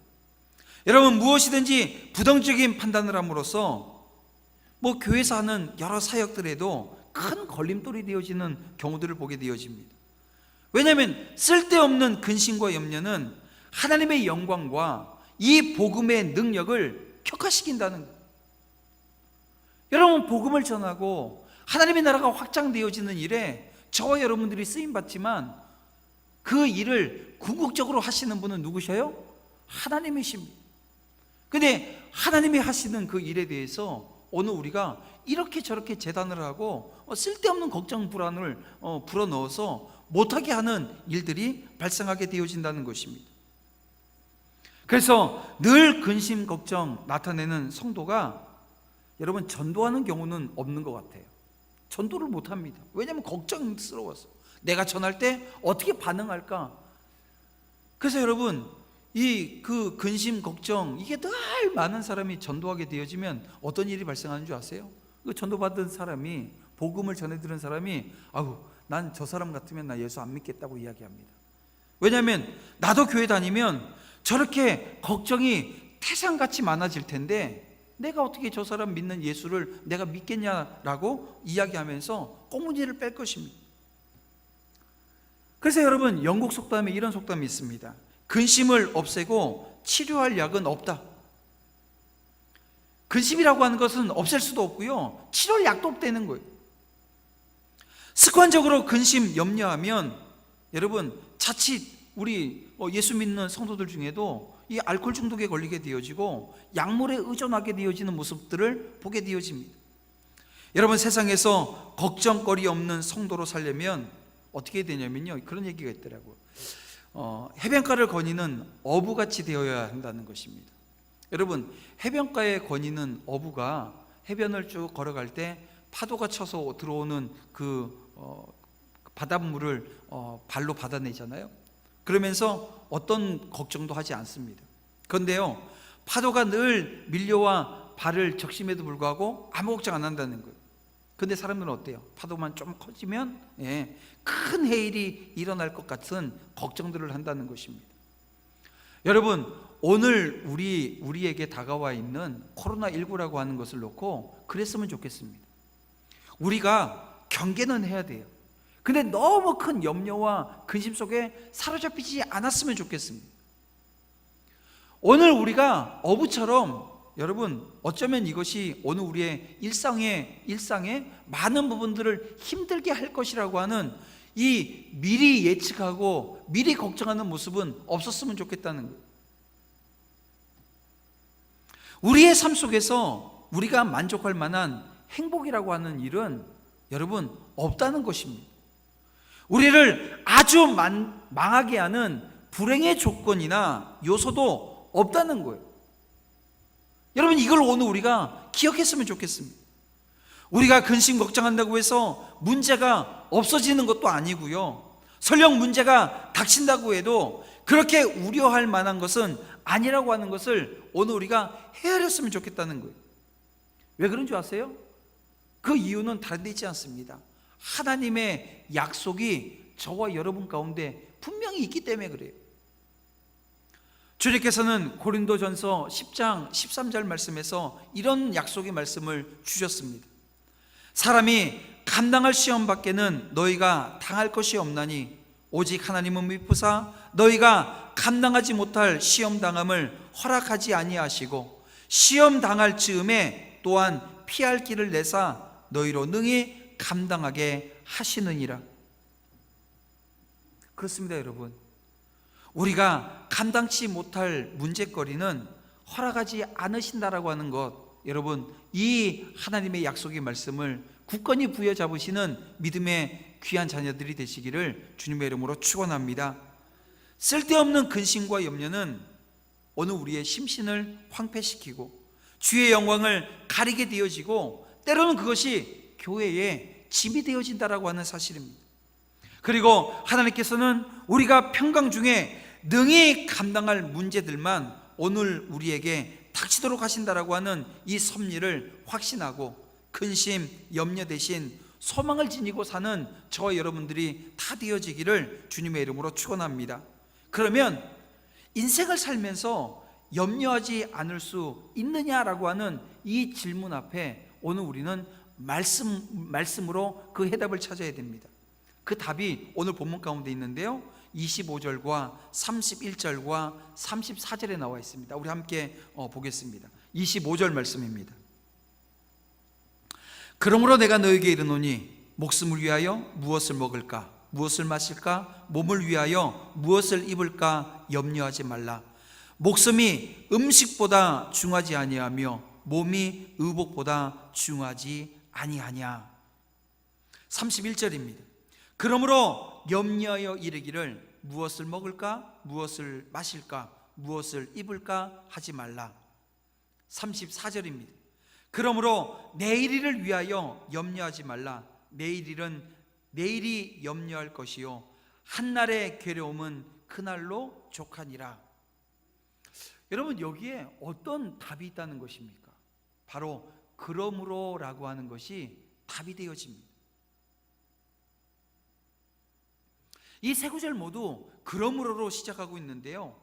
여러분, 무엇이든지 부정적인 판단을 함으로써 교회에서 하는 여러 사역들에도 큰 걸림돌이 되어지는 경우들을 보게 되어집니다. 왜냐하면 쓸데없는 근심과 염려는 하나님의 영광과 이 복음의 능력을 격화시킨다는 거예요. 여러분, 복음을 전하고 하나님의 나라가 확장되어지는 일에 저와 여러분들이 쓰임받지만 그 일을 궁극적으로 하시는 분은 누구셔요? 하나님이십니다. 근데 하나님이 하시는 그 일에 대해서 오늘 우리가 이렇게 저렇게 재단을 하고 쓸데없는 걱정 불안을 불어넣어서 못하게 하는 일들이 발생하게 되어진다는 것입니다. 그래서 늘 근심 걱정 나타내는 성도가 여러분 전도하는 경우는 없는 것 같아요. 전도를 못합니다. 왜냐하면 걱정스러워서 내가 전할 때 어떻게 반응할까. 그래서 여러분 그 근심 걱정 이게 늘 많은 사람이 전도하게 되어지면 어떤 일이 발생하는 줄 아세요? 그 전도받은 사람이, 복음을 전해들은 사람이 난 저 사람 같으면 나 예수 안 믿겠다고 이야기합니다. 왜냐하면 나도 교회 다니면 저렇게 걱정이 태산같이 많아질 텐데 내가 어떻게 저 사람 믿는 예수를 내가 믿겠냐라고 이야기하면서 꽁무니를 뺄 것입니다. 그래서 여러분 영국 속담에 이런 속담이 있습니다. 근심을 없애고 치료할 약은 없다. 근심이라고 하는 것은 없앨 수도 없고요, 치료할 약도 없다는 거예요. 습관적으로 근심, 염려하면 여러분 자칫 우리 예수 믿는 성도들 중에도 이 알코올 중독에 걸리게 되어지고 약물에 의존하게 되어지는 모습들을 보게 되어집니다. 여러분 세상에서 걱정거리 없는 성도로 살려면 어떻게 해야 되냐면요, 그런 얘기가 있더라고요. 해변가를 거니는 어부같이 되어야 한다는 것입니다. 여러분 해변가에 거니는 어부가 해변을 쭉 걸어갈 때 파도가 쳐서 들어오는 그 바닷물을 발로 받아내잖아요. 그러면서 어떤 걱정도 하지 않습니다. 그런데요, 파도가 늘 밀려와 발을 적심에도 불구하고 아무 걱정 안 한다는 거예요. 그런데 사람들은 어때요? 파도만 좀 커지면 큰 해일이 일어날 것 같은 걱정들을 한다는 것입니다. 여러분 오늘 우리에게 다가와 있는 코로나19라고 하는 것을 놓고 그랬으면 좋겠습니다. 우리가 경계는 해야 돼요. 근데 너무 큰 염려와 근심 속에 사로잡히지 않았으면 좋겠습니다. 오늘 우리가 어부처럼 여러분 어쩌면 이것이 오늘 우리의 일상의 많은 부분들을 힘들게 할 것이라고 하는 이 미리 예측하고 미리 걱정하는 모습은 없었으면 좋겠다는 거예요. 우리의 삶 속에서 우리가 만족할 만한 행복이라고 하는 일은 여러분 없다는 것입니다. 우리를 아주 망하게 하는 불행의 조건이나 요소도 없다는 거예요. 여러분 이걸 오늘 우리가 기억했으면 좋겠습니다. 우리가 근심 걱정한다고 해서 문제가 없어지는 것도 아니고요, 설령 문제가 닥친다고 해도 그렇게 우려할 만한 것은 아니라고 하는 것을 오늘 우리가 헤아렸으면 좋겠다는 거예요. 왜 그런 줄 아세요? 그 이유는 다른 데 있지 않습니다. 하나님의 약속이 저와 여러분 가운데 분명히 있기 때문에 그래요. 주님께서는 고린도전서 10장 13절 말씀에서 이런 약속의 말씀을 주셨습니다. 사람이 감당할 시험 밖에는 너희가 당할 것이 없나니 오직 하나님은 미쁘사 너희가 감당하지 못할 시험 당함을 허락하지 아니하시고 시험 당할 즈음에 또한 피할 길을 내사 너희로 능히 감당하게 하시느니라. 그렇습니다. 여러분 우리가 감당치 못할 문제거리는 허락하지 않으신다라고 하는 것, 여러분 이 하나님의 약속의 말씀을 굳건히 부여잡으시는 믿음의 귀한 자녀들이 되시기를 주님의 이름으로 축원합니다. 쓸데없는 근심과 염려는 오늘 우리의 심신을 황폐시키고 주의 영광을 가리게 되어지고 때로는 그것이 교회의 짐이 되어진다라고 하는 사실입니다. 그리고 하나님께서는 우리가 평강 중에 능히 감당할 문제들만 오늘 우리에게 닥치도록 하신다라고 하는 이 섭리를 확신하고 근심, 염려 대신 소망을 지니고 사는 저와 여러분들이 다 되어지기를 주님의 이름으로 축원합니다. 그러면 인생을 살면서 염려하지 않을 수 있느냐라고 하는 이 질문 앞에 오늘 우리는 말씀으로 그 해답을 찾아야 됩니다. 그 답이 오늘 본문 가운데 있는데요, 25절과 31절과 34절에 나와 있습니다. 우리 함께 보겠습니다. 25절 말씀입니다. 그러므로 내가 너에게 이르노니 목숨을 위하여 무엇을 먹을까 무엇을 마실까 몸을 위하여 무엇을 입을까 염려하지 말라. 목숨이 음식보다 중하지 아니하며 몸이 의복보다 중하지 아니하냐. 31절입니다. 그러므로 염려하여 이르기를 무엇을 먹을까, 무엇을 마실까, 무엇을 입을까 하지 말라. 34절입니다. 그러므로 내일일을 위하여 염려하지 말라. 내일일은 내일이 염려할 것이요 한날의 괴로움은 그날로 족하니라. 여러분, 여기에 어떤 답이 있다는 것입니까? 바로 그러므로라고 하는 것이 답이 되어집니다. 이 세 구절 모두 그러므로로 시작하고 있는데요,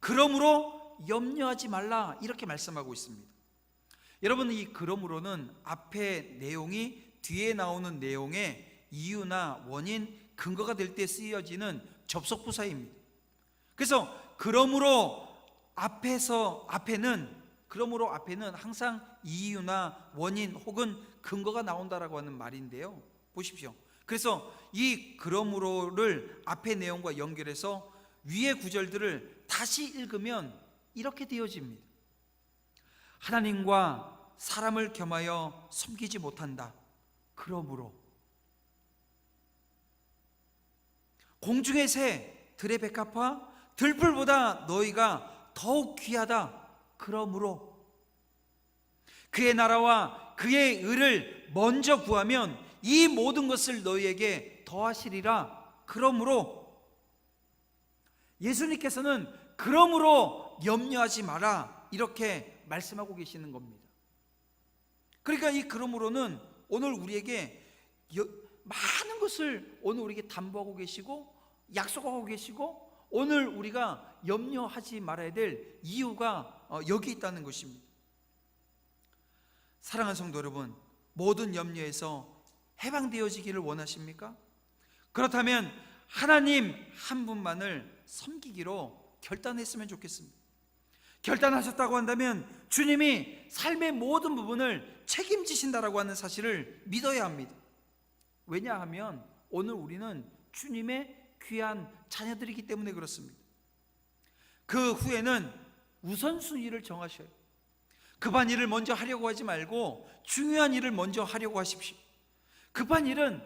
그러므로 염려하지 말라 이렇게 말씀하고 있습니다. 여러분, 이 그러므로는 앞에 내용이 뒤에 나오는 내용의 이유나 원인, 근거가 될 때 쓰여지는 접속부사입니다. 그래서 그러므로 앞에는 항상 이유나 원인 혹은 근거가 나온다라고 하는 말인데요, 보십시오. 그래서 이 그러므로를 앞의 내용과 연결해서 위의 구절들을 다시 읽으면 이렇게 되어집니다. 하나님과 사람을 겸하여 섬기지 못한다. 그러므로 공중의 새, 들의 백합화, 들풀보다 너희가 더욱 귀하다. 그러므로 그의 나라와 그의 의를 먼저 구하면 이 모든 것을 너희에게 더하시리라. 그러므로 예수님께서는 그러므로 염려하지 마라 이렇게 말씀하고 계시는 겁니다. 그러니까 이 그러므로는 오늘 우리에게 많은 것을 오늘 우리에게 담보하고 계시고 약속하고 계시고 오늘 우리가 염려하지 말아야 될 이유가 여기 있다는 것입니다. 사랑하는 성도 여러분, 모든 염려에서 해방되어지기를 원하십니까? 그렇다면 하나님 한 분만을 섬기기로 결단했으면 좋겠습니다. 결단하셨다고 한다면 주님이 삶의 모든 부분을 책임지신다라고 하는 사실을 믿어야 합니다. 왜냐하면 오늘 우리는 주님의 귀한 자녀들이기 때문에 그렇습니다. 그 후에는 우선순위를 정하셔요. 급한 일을 먼저 하려고 하지 말고 중요한 일을 먼저 하려고 하십시오. 급한 일은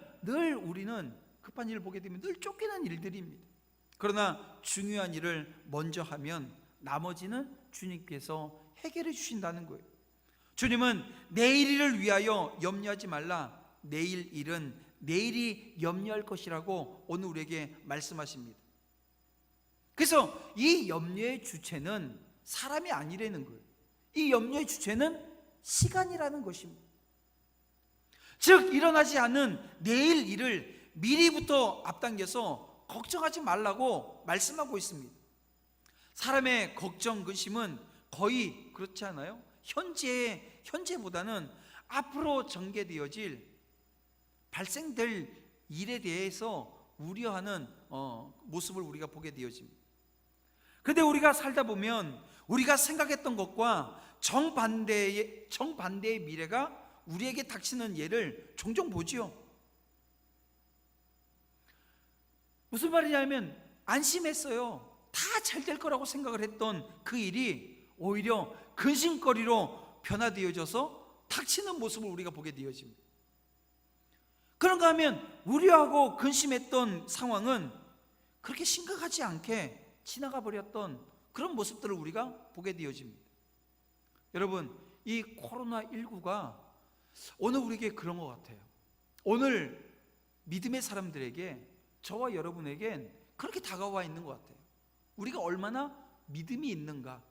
우리는 급한 일을 보게 되면 늘 쫓기는 일들입니다. 그러나 중요한 일을 먼저 하면 나머지는 주님께서 해결해 주신다는 거예요. 주님은 내일 일을 위하여 염려하지 말라. 내일 일은 내일이 염려할 것이라고 오늘 우리에게 말씀하십니다. 그래서 이 염려의 주체는 사람이 아니라는 거예요. 이 염려의 주체는 시간이라는 것입니다. 즉 일어나지 않은 내일 일을 미리부터 앞당겨서 걱정하지 말라고 말씀하고 있습니다. 사람의 걱정, 근심은 거의 그렇지 않아요? 현재보다는 앞으로 전개되어질 발생될 일에 대해서 우려하는 모습을 우리가 보게 되어집니다. 그런데 우리가 살다 보면 우리가 생각했던 것과 정반대의 미래가 우리에게 닥치는 예를 종종 보지요. 무슨 말이냐면 안심했어요. 다 잘 될 거라고 생각을 했던 그 일이 오히려 근심거리로 변화되어져서 닥치는 모습을 우리가 보게 되어집니다. 그런가 하면 우려하고 근심했던 상황은 그렇게 심각하지 않게 지나가 버렸던 그런 모습들을 우리가 보게 되어집니다. 여러분, 이 코로나19가 오늘 우리에게 그런 것 같아요. 오늘 믿음의 사람들에게, 저와 여러분에겐 그렇게 다가와 있는 것 같아요. 우리가 얼마나 믿음이 있는가,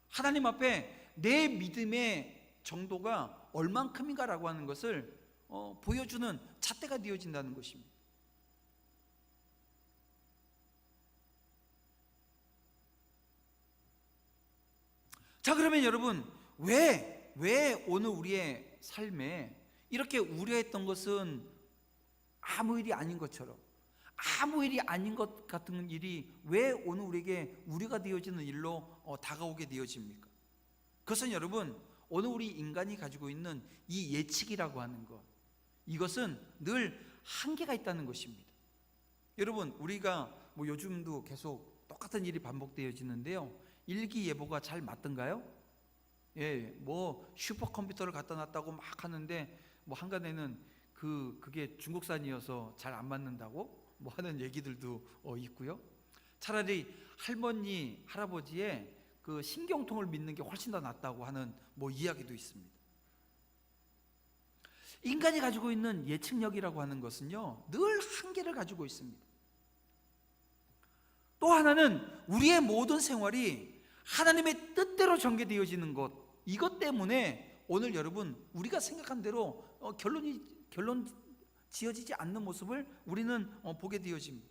하나님 앞에 내 믿음의 정도가 얼만큼인가라고 하는 것을 보여주는 잣대가 되어진다는 것입니다. 자, 그러면 여러분, 왜 오늘 우리의 삶에 이렇게 우려했던 것은 아무 일이 아닌 것처럼, 아무 일이 아닌 것 같은 일이 왜 오늘 우리에게 우려가 되어지는 일로 다가오게 되어집니까? 그것은 여러분, 오늘 우리 인간이 가지고 있는 이 예측이라고 하는 것, 이것은 늘 한계가 있다는 것입니다. 여러분, 우리가 요즘도 계속 똑같은 일이 반복되어지는데요, 일기예보가 잘 맞던가요? 뭐 슈퍼컴퓨터를 갖다 놨다고 막 하는데 뭐 한간에는 그게 중국산이어서 잘 안 맞는다고 뭐 하는 얘기들도 있고요. 차라리 할머니, 할아버지의 그 신경통을 믿는 게 훨씬 더 낫다고 하는 뭐 이야기도 있습니다. 인간이 가지고 있는 예측력이라고 하는 것은요, 늘 한계를 가지고 있습니다. 또 하나는 우리의 모든 생활이 하나님의 뜻대로 전개되어지는 것, 이것 때문에 오늘 여러분 우리가 생각한 대로 결론 지어지지 않는 모습을 우리는 보게 되어집니다.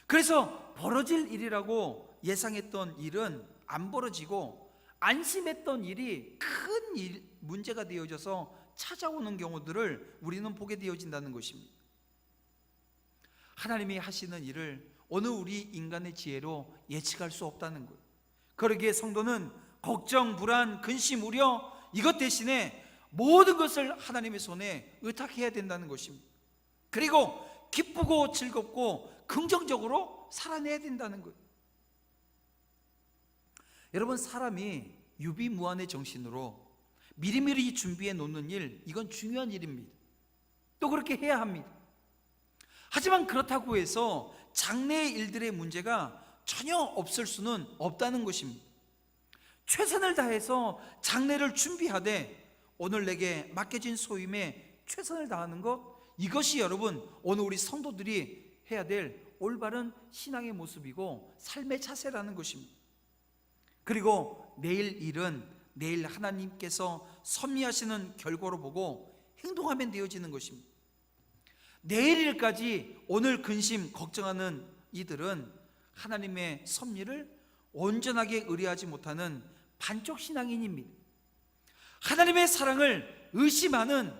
그래서 벌어질 일이라고 예상했던 일은 안 벌어지고, 안심했던 일이 큰 문제가 되어져서 찾아오는 경우들을 우리는 보게 되어진다는 것입니다. 하나님이 하시는 일을 어느 우리 인간의 지혜로 예측할 수 없다는 거예요. 그러기에 성도는 걱정, 불안, 근심, 우려, 이것 대신에 모든 것을 하나님의 손에 의탁해야 된다는 것입니다. 그리고 기쁘고 즐겁고 긍정적으로 살아내야 된다는 거예요. 여러분, 사람이 유비무환의 정신으로 미리미리 준비해 놓는 일, 이건 중요한 일입니다. 또 그렇게 해야 합니다. 하지만 그렇다고 해서 장래의 일들의 문제가 전혀 없을 수는 없다는 것입니다. 최선을 다해서 장래를 준비하되 오늘 내게 맡겨진 소임에 최선을 다하는 것, 이것이 여러분 오늘 우리 성도들이 해야 될 올바른 신앙의 모습이고 삶의 자세라는 것입니다. 그리고 내일 일은 내일 하나님께서 섭리하시는 결과로 보고 행동하면 되어지는 것입니다. 내일 일까지 오늘 근심, 걱정하는 이들은 하나님의 섭리를 온전하게 의뢰하지 못하는 반쪽 신앙인입니다. 하나님의 사랑을 의심하는,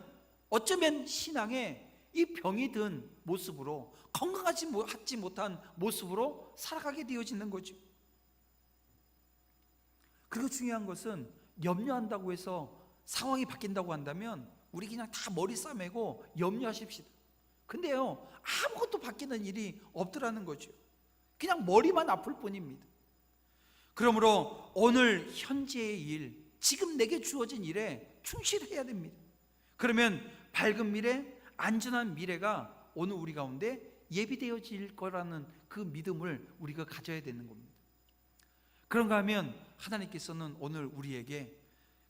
어쩌면 신앙에 이 병이 든 모습으로, 건강하지 못한 모습으로 살아가게 되어지는 거죠. 그리고 중요한 것은 염려한다고 해서 상황이 바뀐다고 한다면 우리 그냥 다 머리 싸매고 염려하십시다. 근데요, 아무것도 바뀌는 일이 없더라는 거죠. 그냥 머리만 아플 뿐입니다. 그러므로 오늘 현재의 일, 지금 내게 주어진 일에 충실해야 됩니다. 그러면 밝은 미래, 안전한 미래가 오늘 우리 가운데 예비되어질 거라는 그 믿음을 우리가 가져야 되는 겁니다. 그런가 하면 하나님께서는 오늘 우리에게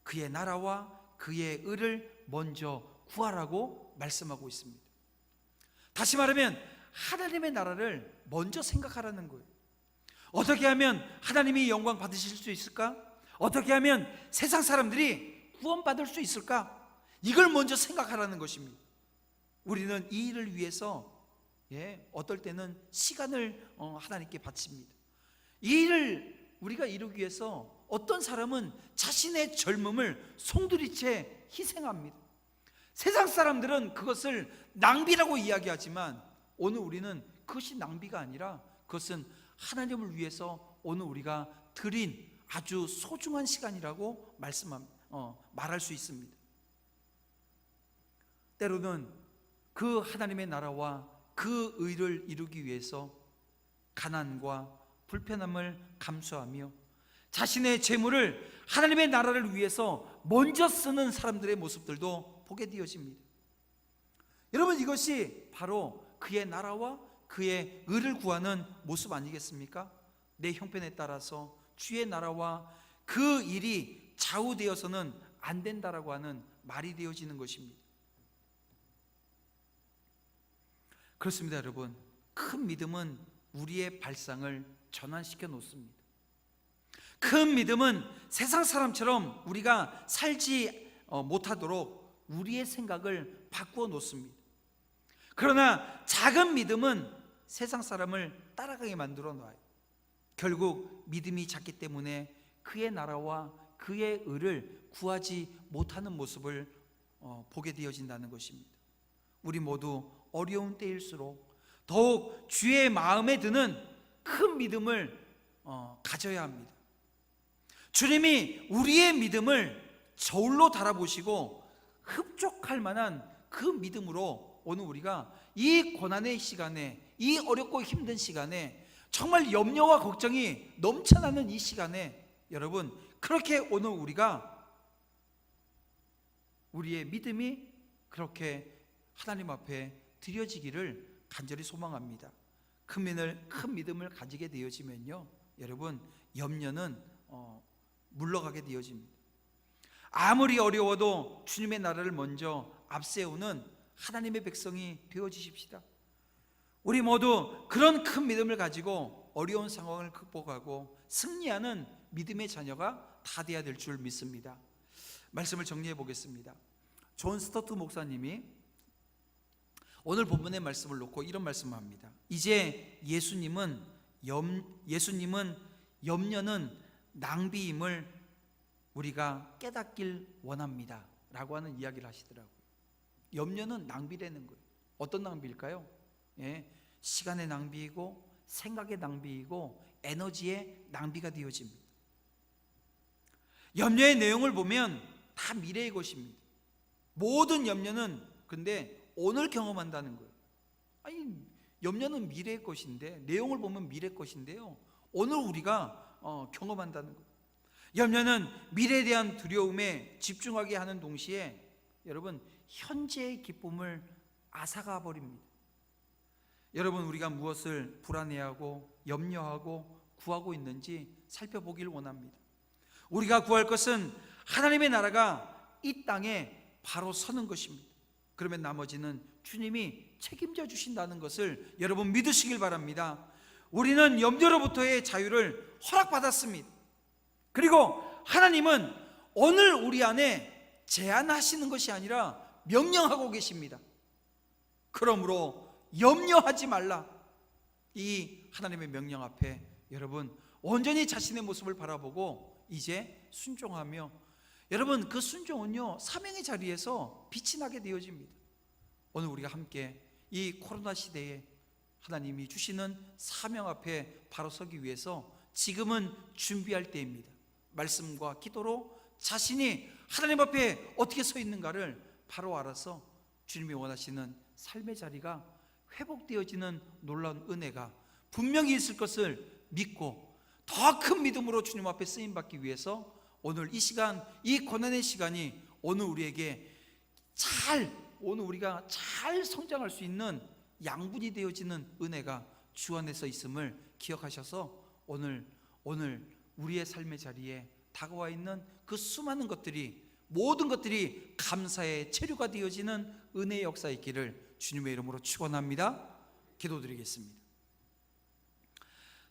그의 나라와 그의 의를 먼저 구하라고 말씀하고 있습니다. 다시 말하면 하나님의 나라를 먼저 생각하라는 거예요. 어떻게 하면 하나님이 영광 받으실 수 있을까? 어떻게 하면 세상 사람들이 구원받을 수 있을까? 이걸 먼저 생각하라는 것입니다. 우리는 이 일을 위해서 어떨 때는 시간을 하나님께 바칩니다. 이 일을 우리가 이루기 위해서 어떤 사람은 자신의 젊음을 송두리째 희생합니다. 세상 사람들은 그것을 낭비라고 이야기하지만 오늘 우리는 그것이 낭비가 아니라 그것은 하나님을 위해서 오늘 우리가 드린 아주 소중한 시간이라고 말할 수 있습니다. 때로는 그 하나님의 나라와 그 의를 이루기 위해서 가난과 불편함을 감수하며 자신의 재물을 하나님의 나라를 위해서 먼저 쓰는 사람들의 모습들도 보게 되어집니다. 여러분, 이것이 바로 그의 나라와 그의 의를 구하는 모습 아니겠습니까? 내 형편에 따라서 주의 나라와 그 일이 좌우되어서는 안 된다라고 하는 말이 되어지는 것입니다. 그렇습니다, 여러분. 큰 믿음은 우리의 발상을 전환시켜 놓습니다. 큰 믿음은 세상 사람처럼 우리가 살지 못하도록 우리의 생각을 바꾸어 놓습니다. 그러나 작은 믿음은 세상 사람을 따라가게 만들어 놔요. 결국 믿음이 작기 때문에 그의 나라와 그의 의를 구하지 못하는 모습을 보게 되어진다는 것입니다. 우리 모두 어려운 때일수록 더욱 주의 마음에 드는 큰 믿음을 가져야 합니다. 주님이 우리의 믿음을 저울로 달아보시고 흡족할 만한 그 믿음으로 오늘 우리가 이 고난의 시간에, 이 어렵고 힘든 시간에, 정말 염려와 걱정이 넘쳐나는 이 시간에 여러분, 그렇게 오늘 우리의 믿음이 그렇게 하나님 앞에 드려지기를 간절히 소망합니다. 큰 믿음을 가지게 되어지면요, 여러분, 염려는 물러가게 되어집니다. 아무리 어려워도 주님의 나라를 먼저 앞세우는 하나님의 백성이 되어주십시다. 우리 모두 그런 큰 믿음을 가지고 어려운 상황을 극복하고 승리하는 믿음의 자녀가 다 되어야 될 줄 믿습니다. 말씀을 정리해 보겠습니다. 존 스토트 목사님이 오늘 본문의 말씀을 놓고 이런 말씀을 합니다. 이제 예수님은 염려는 낭비임을 우리가 깨닫길 원합니다 라고 하는 이야기를 하시더라고요. 염려는 낭비라는 거예요. 어떤 낭비일까요? 시간의 낭비이고 생각의 낭비이고 에너지의 낭비가 되어집니다. 염려의 내용을 보면 다 미래의 것입니다. 모든 염려는 근데 오늘 경험한다는 거예요. 아니, 염려는 미래의 것인데, 내용을 보면 미래의 것인데요, 오늘 우리가 경험한다는 거예요. 염려는 미래에 대한 두려움에 집중하게 하는 동시에 여러분, 현재의 기쁨을 앗아가 버립니다. 여러분, 우리가 무엇을 불안해하고 염려하고 구하고 있는지 살펴보길 원합니다. 우리가 구할 것은 하나님의 나라가 이 땅에 바로 서는 것입니다. 그러면 나머지는 주님이 책임져 주신다는 것을 여러분 믿으시길 바랍니다. 우리는 염려로부터의 자유를 허락받았습니다. 그리고 하나님은 오늘 우리 안에 제안하시는 것이 아니라 명령하고 계십니다. 그러므로 염려하지 말라, 이 하나님의 명령 앞에 여러분 온전히 자신의 모습을 바라보고 이제 순종하며, 여러분 그 순종은요, 사명의 자리에서 빛이 나게 되어집니다. 오늘 우리가 함께 이 코로나 시대에 하나님이 주시는 사명 앞에 바로 서기 위해서 지금은 준비할 때입니다. 말씀과 기도로 자신이 하나님 앞에 어떻게 서 있는가를 바로 알아서 주님이 원하시는 삶의 자리가 회복되어지는 놀라운 은혜가 분명히 있을 것을 믿고 더 큰 믿음으로 주님 앞에 쓰임받기 위해서 오늘 이 시간, 이 고난의 시간이 오늘 우리가 잘 성장할 수 있는 양분이 되어지는 은혜가 주 안에서 있음을 기억하셔서 오늘 우리의 삶의 자리에 다가와 있는 그 수많은 것들이, 모든 것들이 감사의 체류가 되어지는 은혜의 역사 있기를 주님의 이름으로 축원합니다. 기도드리겠습니다.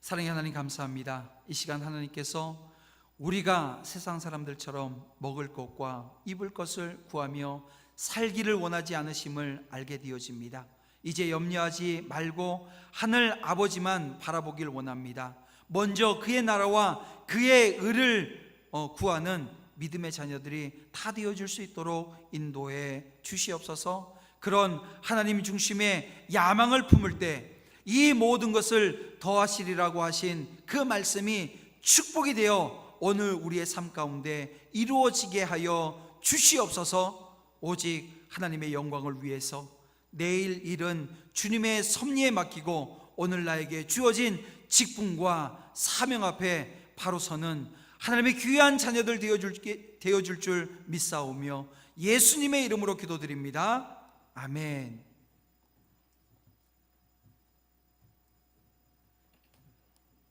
사랑의 하나님, 감사합니다. 이 시간 하나님께서 우리가 세상 사람들처럼 먹을 것과 입을 것을 구하며 살기를 원하지 않으심을 알게 되어집니다. 이제 염려하지 말고 하늘 아버지만 바라보길 원합니다. 먼저 그의 나라와 그의 의를 구하는 믿음의 자녀들이 다 되어줄 수 있도록 인도해 주시옵소서. 그런 하나님 중심의 야망을 품을 때 이 모든 것을 더하시리라고 하신 그 말씀이 축복이 되어 오늘 우리의 삶 가운데 이루어지게 하여 주시옵소서. 오직 하나님의 영광을 위해서 내일 일은 주님의 섭리에 맡기고 오늘 나에게 주어진 직분과 사명 앞에 바로 서는 하나님의 귀한 자녀들 되어줄 줄 믿사오며 예수님의 이름으로 기도드립니다. 아멘.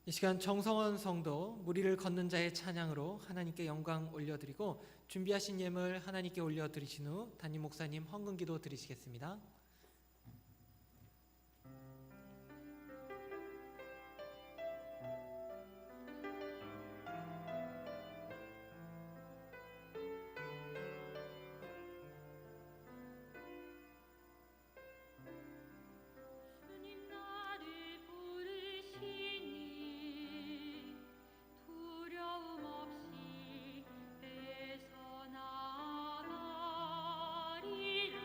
이 시간 정성원 성도 무리를 걷는 자의 찬양으로 하나님께 영광 올려드리고, 준비하신 예물 하나님께 올려드리신 후 담임 목사님 헌금기도 드리시겠습니다. 나가리라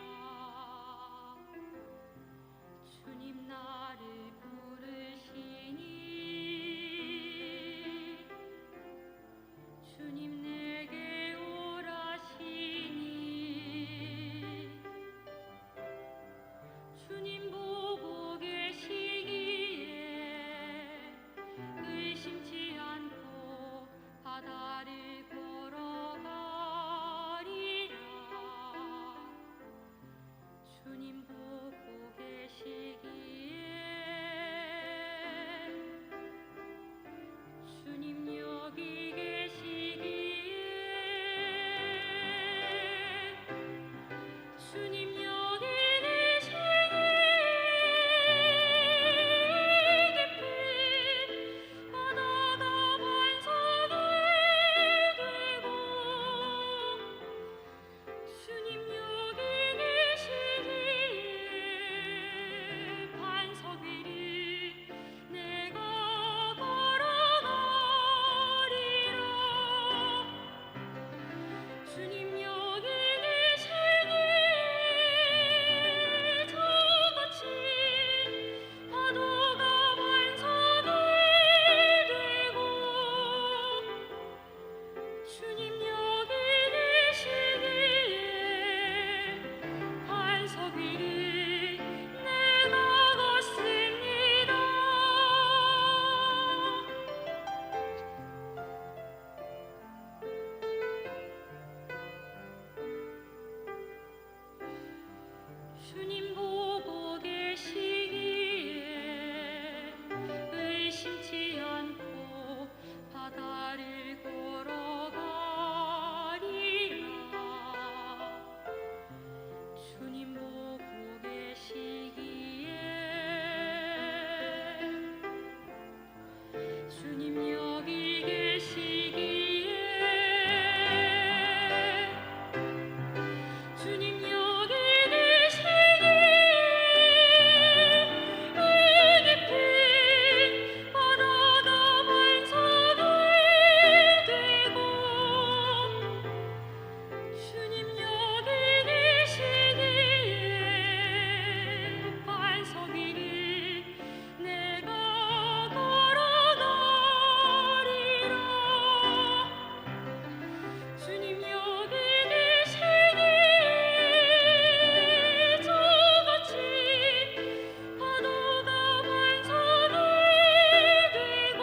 주님 보고 계시기에 의심치 않고 바다를 걸어가리라. 주님 보고 계시기에 주님 여기 계시기에 주님 여기 계시기에 이 깊은 바다가 반석이 되고 주님 여기 계시기에 반석 위를 내가 걸어가리라. 주님 여기 계시기에 저같이 파도가 반석이 되고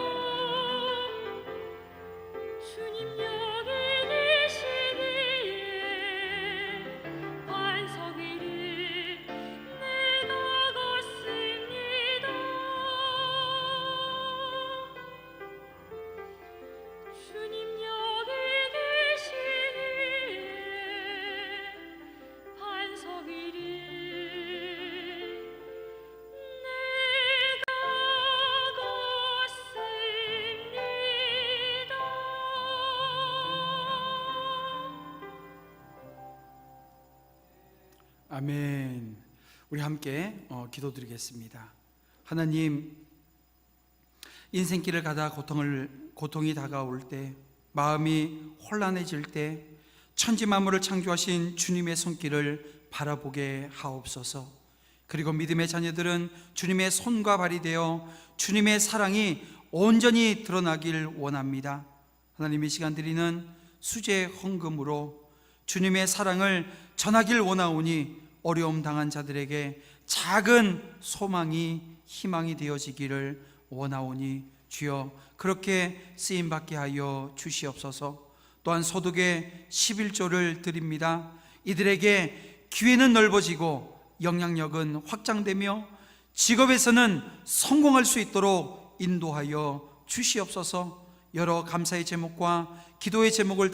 주님 여기 계시기에 반석 위를 내가 걷습니다. 주님 여기 계시기에 반석 위를 내가 걷습니다. 아멘. 우리 함께 기도드리겠습니다. 하나님, 인생길을 가다 고통이 다가올 때, 마음이 혼란해질 때 천지 만물을 창조하신 주님의 손길을 바라보게 하옵소서. 그리고 믿음의 자녀들은 주님의 손과 발이 되어 주님의 사랑이 온전히 드러나길 원합니다. 하나님, 이 시간 드리는 수제 헌금으로 주님의 사랑을 전하길 원하오니 어려움 당한 자들에게 작은 소망이 희망이 되어지기를 원하오니 주여 그렇게 쓰임받게 하여 주시옵소서. 또한 소득의 11조를 드립니다. 이들에게 기회는 넓어지고 영향력은 확장되며 직업에서는 성공할 수 있도록 인도하여 주시옵소서. 여러 감사의 제목과 기도의 제목을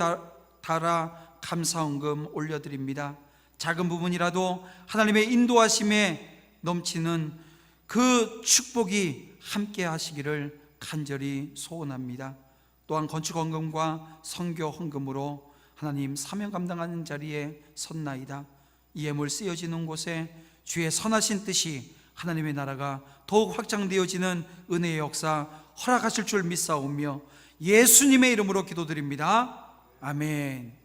달아 감사헌금 올려드립니다. 작은 부분이라도 하나님의 인도하심에 넘치는 그 축복이 함께 하시기를 간절히 소원합니다. 또한 건축헌금과 선교헌금으로 하나님 사명 감당하는 자리에 섰나이다. 이 예물 쓰여지는 곳에 주의 선하신 뜻이 하나님의 나라가 더욱 확장되어지는 은혜의 역사 허락하실 줄 믿사오며 예수님의 이름으로 기도드립니다. 아멘.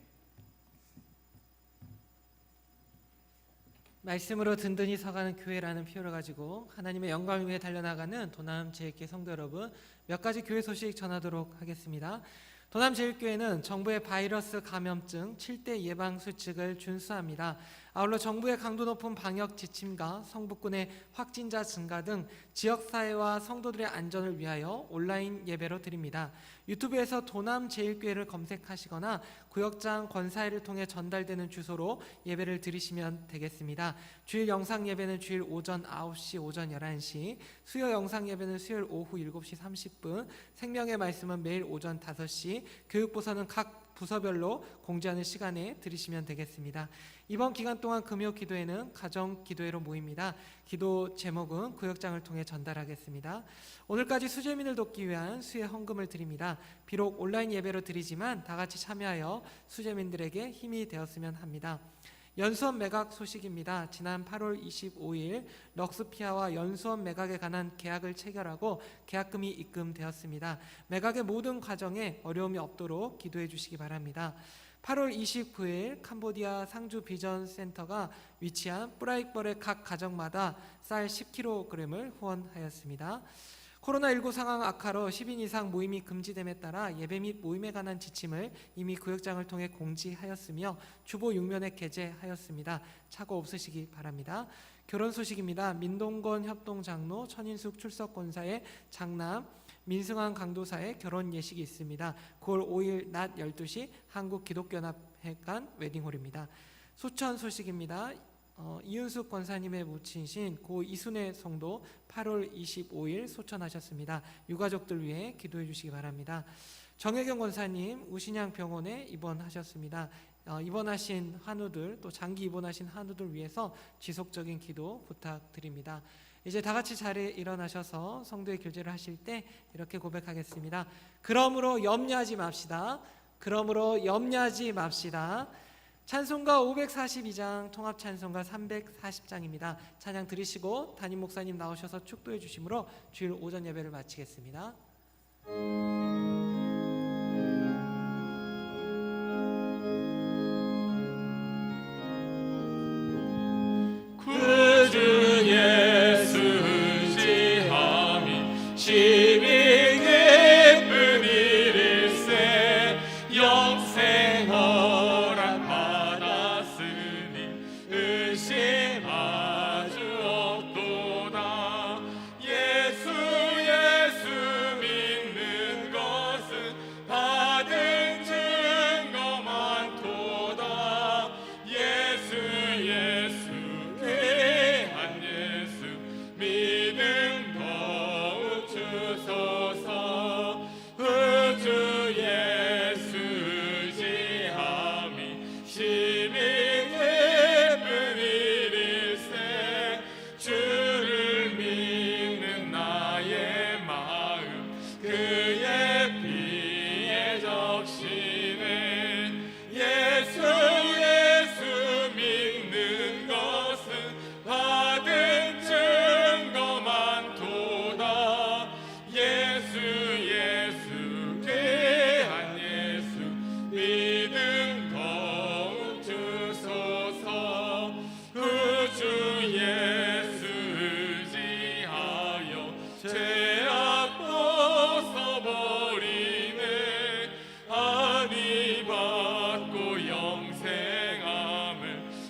말씀으로 든든히 서가는 교회라는 표어를 가지고 하나님의 영광을 위해 달려나가는 도남제일교회 성도 여러분, 몇 가지 교회 소식 전하도록 하겠습니다. 도남제일교회는 정부의 바이러스 감염증 7대 예방 수칙을 준수합니다. 아울러 정부의 강도 높은 방역 지침과 성북군의 확진자 증가 등 지역사회와 성도들의 안전을 위하여 온라인 예배로 드립니다. 유튜브에서 도남제일교회를 검색하시거나 구역장 권사회를 통해 전달되는 주소로 예배를 드리시면 되겠습니다. 주일 영상 예배는 주일 오전 9시, 오전 11시, 수요 영상 예배는 수요일 오후 7시 30분, 생명의 말씀은 매일 오전 5시, 교육부서는 각 부서별로 공지하는 시간에 들으시면 되겠습니다. 이번 기간 동안 금요 기도회는 가정 기도회로 모입니다. 기도 제목은 구역장을 통해 전달하겠습니다. 오늘까지 수재민을 돕기 위한 수혜 헌금을 드립니다. 비록 온라인 예배로 드리지만 다 같이 참여하여 수재민들에게 힘이 되었으면 합니다. 연수원 매각 소식입니다. 지난 8월 25일 럭스피아와 연수원 매각에 관한 계약을 체결하고 계약금이 입금되었습니다. 매각의 모든 과정에 어려움이 없도록 기도해 주시기 바랍니다. 8월 29일 캄보디아 상주 비전 센터가 위치한 뿌라익벌의 각 가정마다 쌀 10kg을 후원하였습니다. 코로나19 상황 악화로 10인 이상 모임이 금지됨에 따라 예배 및 모임에 관한 지침을 이미 구역장을 통해 공지하였으며 주보 6면에 게재하였습니다. 착오 없으시기 바랍니다. 결혼 소식입니다. 민동건 협동장로 천인숙 출석권사의 장남 민승환 강도사의 결혼 예식이 있습니다. 9월 5일 낮 12시 한국기독교연합회관 웨딩홀입니다. 소천 소식입니다. 이윤숙 권사님의 모친신 고 이순애 성도 8월 25일 소천하셨습니다. 유가족들 위해 기도해 주시기 바랍니다. 정혜경 권사님 우신양 병원에 입원하셨습니다. 입원하신 한우들, 또 장기 입원하신 한우들 위해서 지속적인 기도 부탁드립니다. 이제 다 같이 자리에 일어나셔서 성도의 교제를 하실 때 이렇게 고백하겠습니다. 그러므로 염려하지 맙시다. 그러므로 염려하지 맙시다. 찬송가 542장, 통합 찬송가 340장입니다. 찬양 들으시고 담임 목사님 나오셔서 축도해 주심으로 주일 오전 예배를 마치겠습니다. 구주 예수 지함이 심히 기쁜 일일세 영생허락 받았으니 의심하주 없도다. 예수 믿는 것은 받은 증거 많도다. 예수 귀한 예수 믿음 더욱 주소서. 우주 예수 지함이 심히 기쁜 일일세 주를 믿는 나의 마음 그의 피에 적시네. 예수 믿는 것은 받은 증거 많도다. 예수 귀한 예수 믿음 더욱 주소서. 구주 예수 지하여 죄악 벗어버리네. 안위 받고 영생함을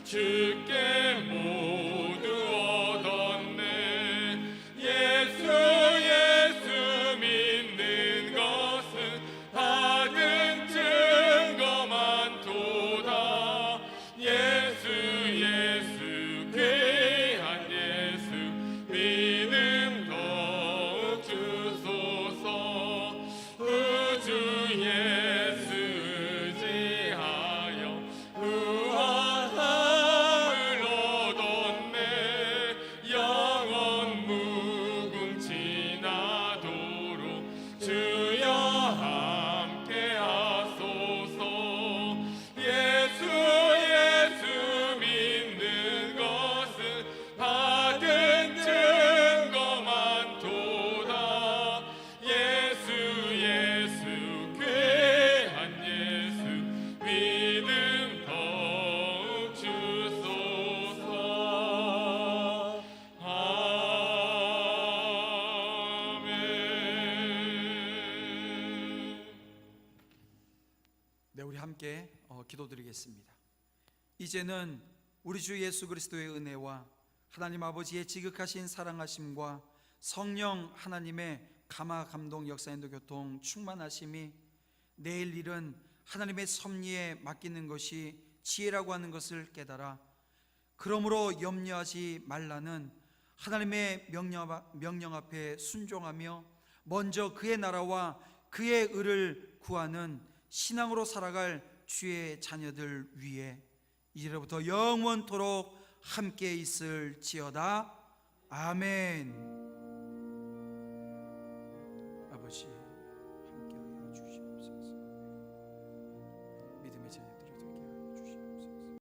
주께 모두 얻었네. 예수 믿는 것은 받은 증거 많도다. 예수 귀한 예수 믿음 더욱 주소서. 우주 예수 지하여 의함을 얻었네. 영원 무궁지나도록 주여 함께 하소서. 예수 믿는 것은 받은 증거 많도다. 예수 귀한 예수 믿음 더욱 주소서. 아멘. 네, 우리 함께 기도드리겠습니다. 이제는 우리 주 예수 그리스도의 은혜와 하나님 아버지의 지극하신 사랑하심과 성령 하나님의 감화 감동 역사 인도 교통 충만하심이 내일 일은 하나님의 섭리에 맡기는 것이 지혜라고 하는 것을 깨달아 그러므로 염려하지 말라는 하나님의 명령 앞에 순종하며 먼저 그의 나라와 그의 의를 구하는 신앙으로 살아갈 주의 자녀들 위해 이제로부터 영원토록 함께 있을지어다. 아멘.